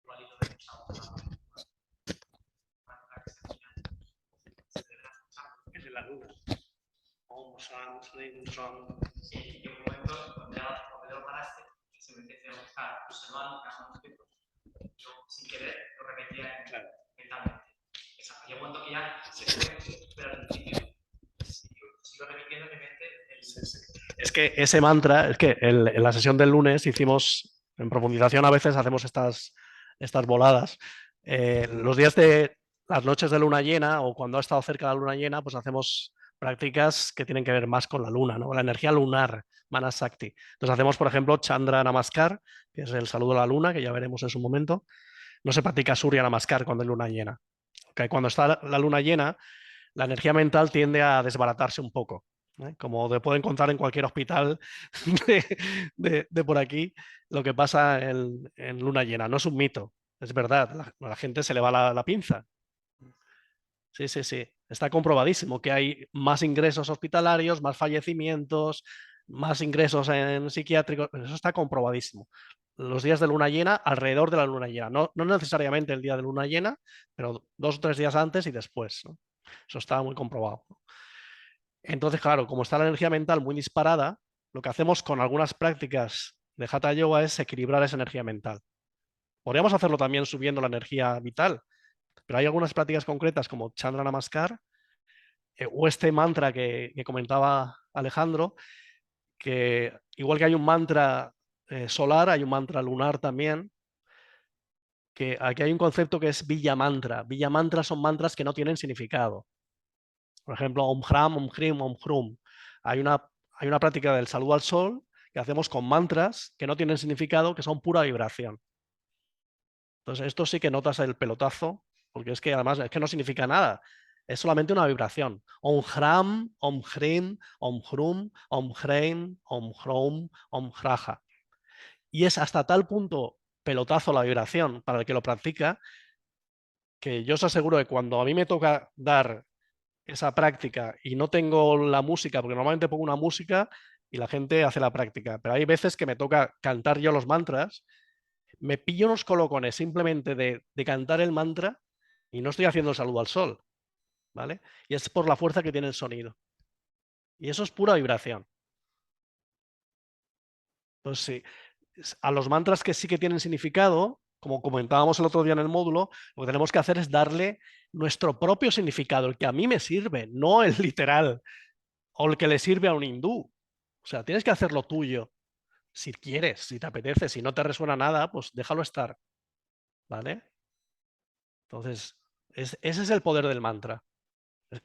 igualito de usado. Es de la luna. Om, San, Slim, Son. Sí, y un momento, cuando lo paraste, se me empecé a buscar observando cada manuscrito. Yo, sin querer, lo repetía mentalmente. Hay un momento que ya se puede, pero al principio sigo repitiendo en mi mente Es que ese mantra, es que en la sesión del lunes hicimos, en profundización a veces hacemos estas voladas. Los días de las noches de luna llena o cuando ha estado cerca de la luna llena, pues hacemos prácticas que tienen que ver más con la luna, ¿no? La energía lunar, Manasakti. Entonces hacemos, por ejemplo, Chandra Namaskar, que es el saludo a la luna, que ya veremos en su momento. No se practica Surya Namaskar cuando hay luna llena. Okay, cuando está la luna llena, la energía mental tiende a desbaratarse un poco. Como te puede encontrar en cualquier hospital de por aquí, lo que pasa en luna llena. No es un mito, es verdad. La gente se le va la pinza. Sí, sí, sí. Está comprobadísimo que hay más ingresos hospitalarios, más fallecimientos, más ingresos en psiquiátricos. Eso está comprobadísimo. Los días de luna llena, alrededor de la luna llena. No necesariamente el día de luna llena, pero 2 o 3 días antes y después, ¿no? Eso está muy comprobado. Entonces, claro, como está la energía mental muy disparada, lo que hacemos con algunas prácticas de Hatha Yoga es equilibrar esa energía mental. Podríamos hacerlo también subiendo la energía vital, pero hay algunas prácticas concretas como Chandra Namaskar o este mantra que comentaba Alejandro, que igual que hay un mantra solar, hay un mantra lunar también, que aquí hay un concepto que es Villa Mantra. Villa Mantra son mantras que no tienen significado. Por ejemplo, Om Hram, Om Hrim, Om Hrum. Hay una práctica del saludo al sol que hacemos con mantras que no tienen significado, que son pura vibración. Entonces, esto sí que notas el pelotazo, porque es que además es que no significa nada. Es solamente una vibración. Om Hram, Om Hrim, Om Hrum, Om Hreim, Om Hrom, Om Hraja. Y es hasta tal punto pelotazo la vibración para el que lo practica, que yo os aseguro que cuando a mí me toca dar esa práctica y no tengo la música, porque normalmente pongo una música y la gente hace la práctica, pero hay veces que me toca cantar yo los mantras, me pillo unos colocones simplemente de cantar el mantra y no estoy haciendo el saludo al sol, ¿vale? Y es por la fuerza que tiene el sonido. Y eso es pura vibración. Entonces, sí, a los mantras que sí que tienen significado, como comentábamos el otro día en el módulo, lo que tenemos que hacer es darle nuestro propio significado, el que a mí me sirve, no el literal o el que le sirve a un hindú. O sea, tienes que hacerlo tuyo. Si quieres, si te apetece, si no te resuena nada, pues déjalo estar. ¿Vale? Entonces, ese es el poder del mantra.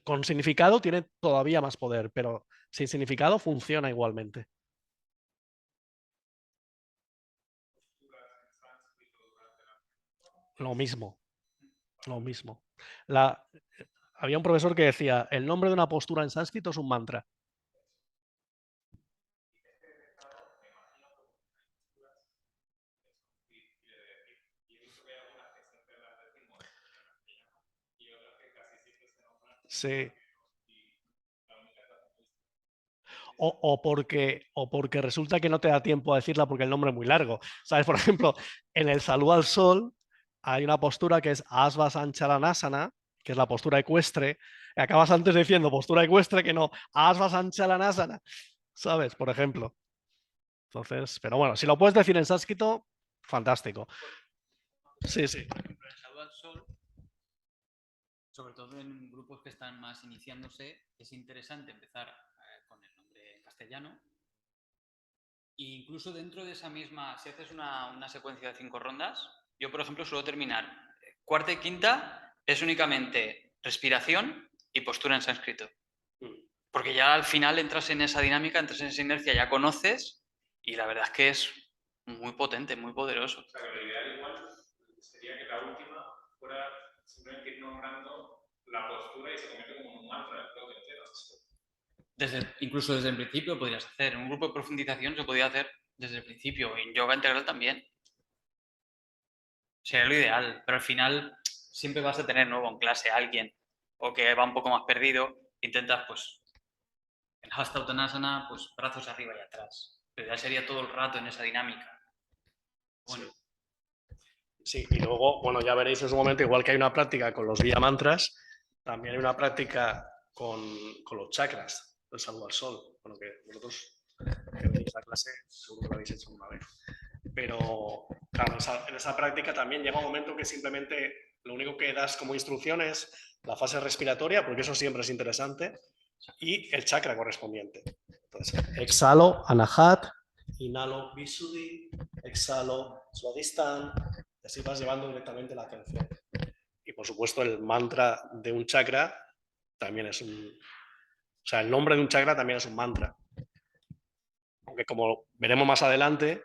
Con significado tiene todavía más poder, pero sin significado funciona igualmente. Lo mismo, lo mismo. Había un profesor que decía, el nombre de una postura en sánscrito es un mantra. Sí. O porque resulta que no te da tiempo a decirla porque el nombre es muy largo. ¿Sabes? Por ejemplo, en el saludo al sol hay una postura que es Asvasanchalanasana, que es la postura ecuestre. Y acabas antes diciendo postura ecuestre que no Asvasanchalanasana. ¿Sabes? Por ejemplo. Entonces, pero bueno, si lo puedes decir en sánscrito, fantástico. Sí, sí. El saludo al sol, sobre todo en grupos que están más iniciándose, es interesante empezar con el nombre en castellano. E incluso dentro de esa misma, si haces una secuencia de 5 rondas, yo, por ejemplo, suelo terminar cuarta y quinta es únicamente respiración y postura en sánscrito. Porque ya al final entras en esa dinámica, entras en esa inercia, ya conoces y la verdad es que es muy potente, muy poderoso. O sea, que lo ideal igual sería que la última fuera simplemente ir nombrando la postura y se convierte como un mantra del todo entero. Incluso desde el principio podrías hacer. En un grupo de profundización se podría hacer desde el principio. En yoga integral también. Sería lo ideal. Pero al final siempre vas a tener nuevo en clase a alguien o que va un poco más perdido. Intentas, pues, en Hasta Uttanasana, pues, brazos arriba y atrás. Pero ya sería todo el rato en esa dinámica. Bueno. Sí, y luego, bueno, ya veréis en su momento, igual que hay una práctica con los Villa Mantras, también hay una práctica con los chakras, el saludo al sol. Bueno, que vosotros que venís a clase seguro que lo habéis hecho una vez. Pero, claro, en esa práctica también llega un momento que simplemente lo único que das como instrucción es la fase respiratoria, porque eso siempre es interesante, y el chakra correspondiente. Entonces, exhalo, anahat, inhalo, visuddhi, exhalo, swadhisthana, y así vas llevando directamente la atención. Y por supuesto, el mantra de un chakra también es un... O sea, el nombre de un chakra también es un mantra. Aunque como veremos más adelante,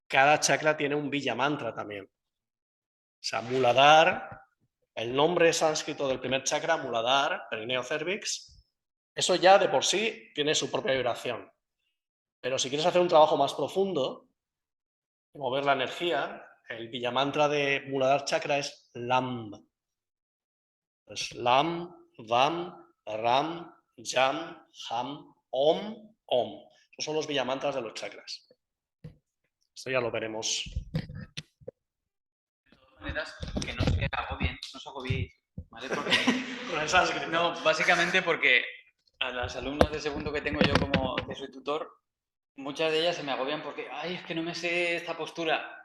cada chakra tiene un Villa Mantra también. O sea, Muladhara, el nombre sánscrito del primer chakra, Muladhara, perineo cervix, eso ya de por sí tiene su propia vibración. Pero si quieres hacer un trabajo más profundo, mover la energía, el Villa Mantra de Muladhara chakra es Lam. Es Lam, Vam, Ram, Jam, Ham, Om, Om. Esos son los Villa Mantras de los chakras. Esto ya lo veremos. Maneras que no se agobien, no os agobiéis, ¿vale? Porque, Con el sánscrito. no, básicamente porque a las alumnas de segundo que tengo yo como que soy tutor, muchas de ellas se me agobian porque, ay, es que no me sé esta postura.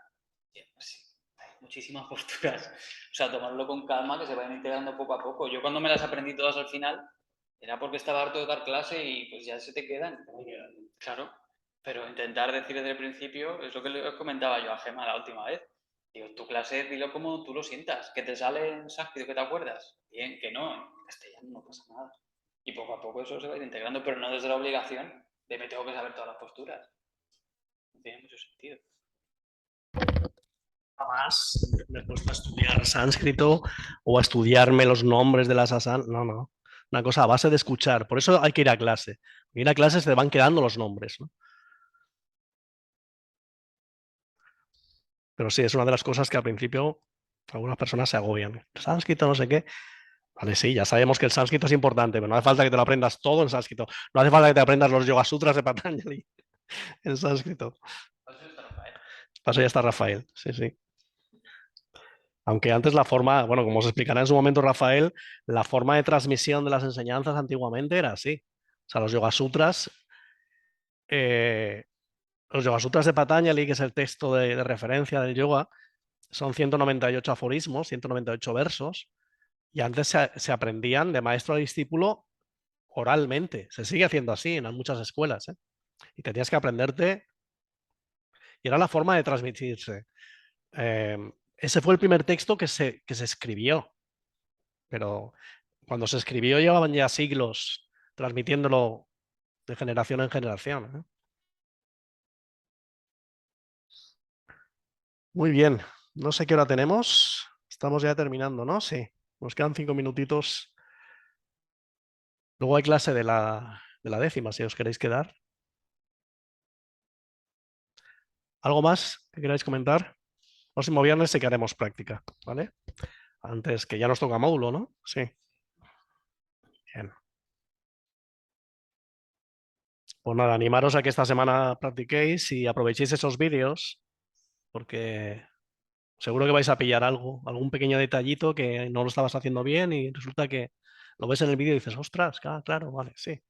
Y, pues sí, hay muchísimas posturas. O sea, tomarlo con calma, que se vayan integrando poco a poco. Yo cuando me las aprendí todas al final, era porque estaba harto de dar clase y pues ya se te quedan. Claro, pero intentar decir desde el principio, es lo que le comentaba yo a Gemma la última vez. Digo, tu clase dilo como tú lo sientas, que te sale en sánscrito, que te acuerdas. Bien, que no, en castellano no pasa nada. Y poco a poco eso se va a ir integrando, pero no desde la obligación de me tengo que saber todas las posturas. No tiene mucho sentido. Jamás me he puesto a estudiar sánscrito o a estudiarme los nombres de las asanas. No, no. Una cosa a base de escuchar. Por eso hay que ir a clase. Ir a clase se te van quedando los nombres, ¿no? Pero sí, es una de las cosas que al principio algunas personas se agobian. Sánscrito, no sé qué. Vale, sí, ya sabemos que el sánscrito es importante, pero no hace falta que te lo aprendas todo en sánscrito. No hace falta que te aprendas los Yoga Sutras de Patanjali en sánscrito. Paso ya está Rafael, sí, sí. Aunque antes la forma, bueno, como os explicará en su momento Rafael, la forma de transmisión de las enseñanzas antiguamente era así. O sea, los Yoga Sutras de Patanjali, que es el texto de referencia del yoga, son 198 aforismos, 198 versos, y antes se aprendían de maestro a discípulo oralmente. Se sigue haciendo así en muchas escuelas, ¿eh? Y tenías que aprenderte, y era la forma de transmitirse. Ese fue el primer texto que se escribió, pero cuando se escribió llevaban ya siglos transmitiéndolo de generación en generación, ¿eh? Muy bien, no sé qué hora tenemos. Estamos ya terminando, ¿no? Sí, nos quedan 5 minutitos. Luego hay clase de la 10ª, si os queréis quedar. ¿Algo más que queráis comentar? Próximo viernes sí que haremos práctica, ¿vale? Antes que ya nos toca módulo, ¿no? Sí. Bien. Pues nada, animaros a que esta semana practiquéis y aprovechéis esos vídeos, porque seguro que vais a pillar algo, algún pequeño detallito que no lo estabas haciendo bien y resulta que lo ves en el vídeo y dices, ostras, claro, vale, sí.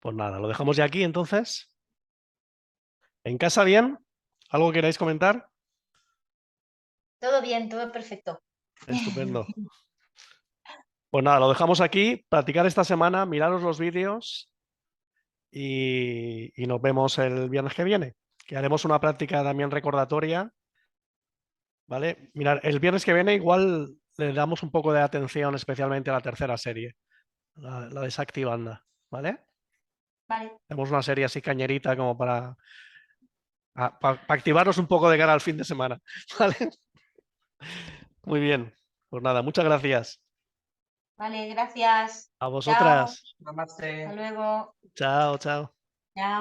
Pues nada, lo dejamos ya aquí entonces. ¿En casa bien? ¿Algo queráis comentar? Todo bien, todo perfecto. Estupendo. Pues nada, lo dejamos aquí. Practicar esta semana, miraros los vídeos y nos vemos el viernes que viene, que haremos una práctica también recordatoria. ¿Vale? Mirad, el viernes que viene igual le damos un poco de atención especialmente a la tercera serie, la de Shakti Banda, ¿vale? Vale. Tenemos una serie así cañerita como para activarnos un poco de cara al fin de semana, ¿vale? Muy bien, pues nada, muchas gracias. Vale, gracias. A vosotras. Chao. Hasta luego. Chao, chao. Chao.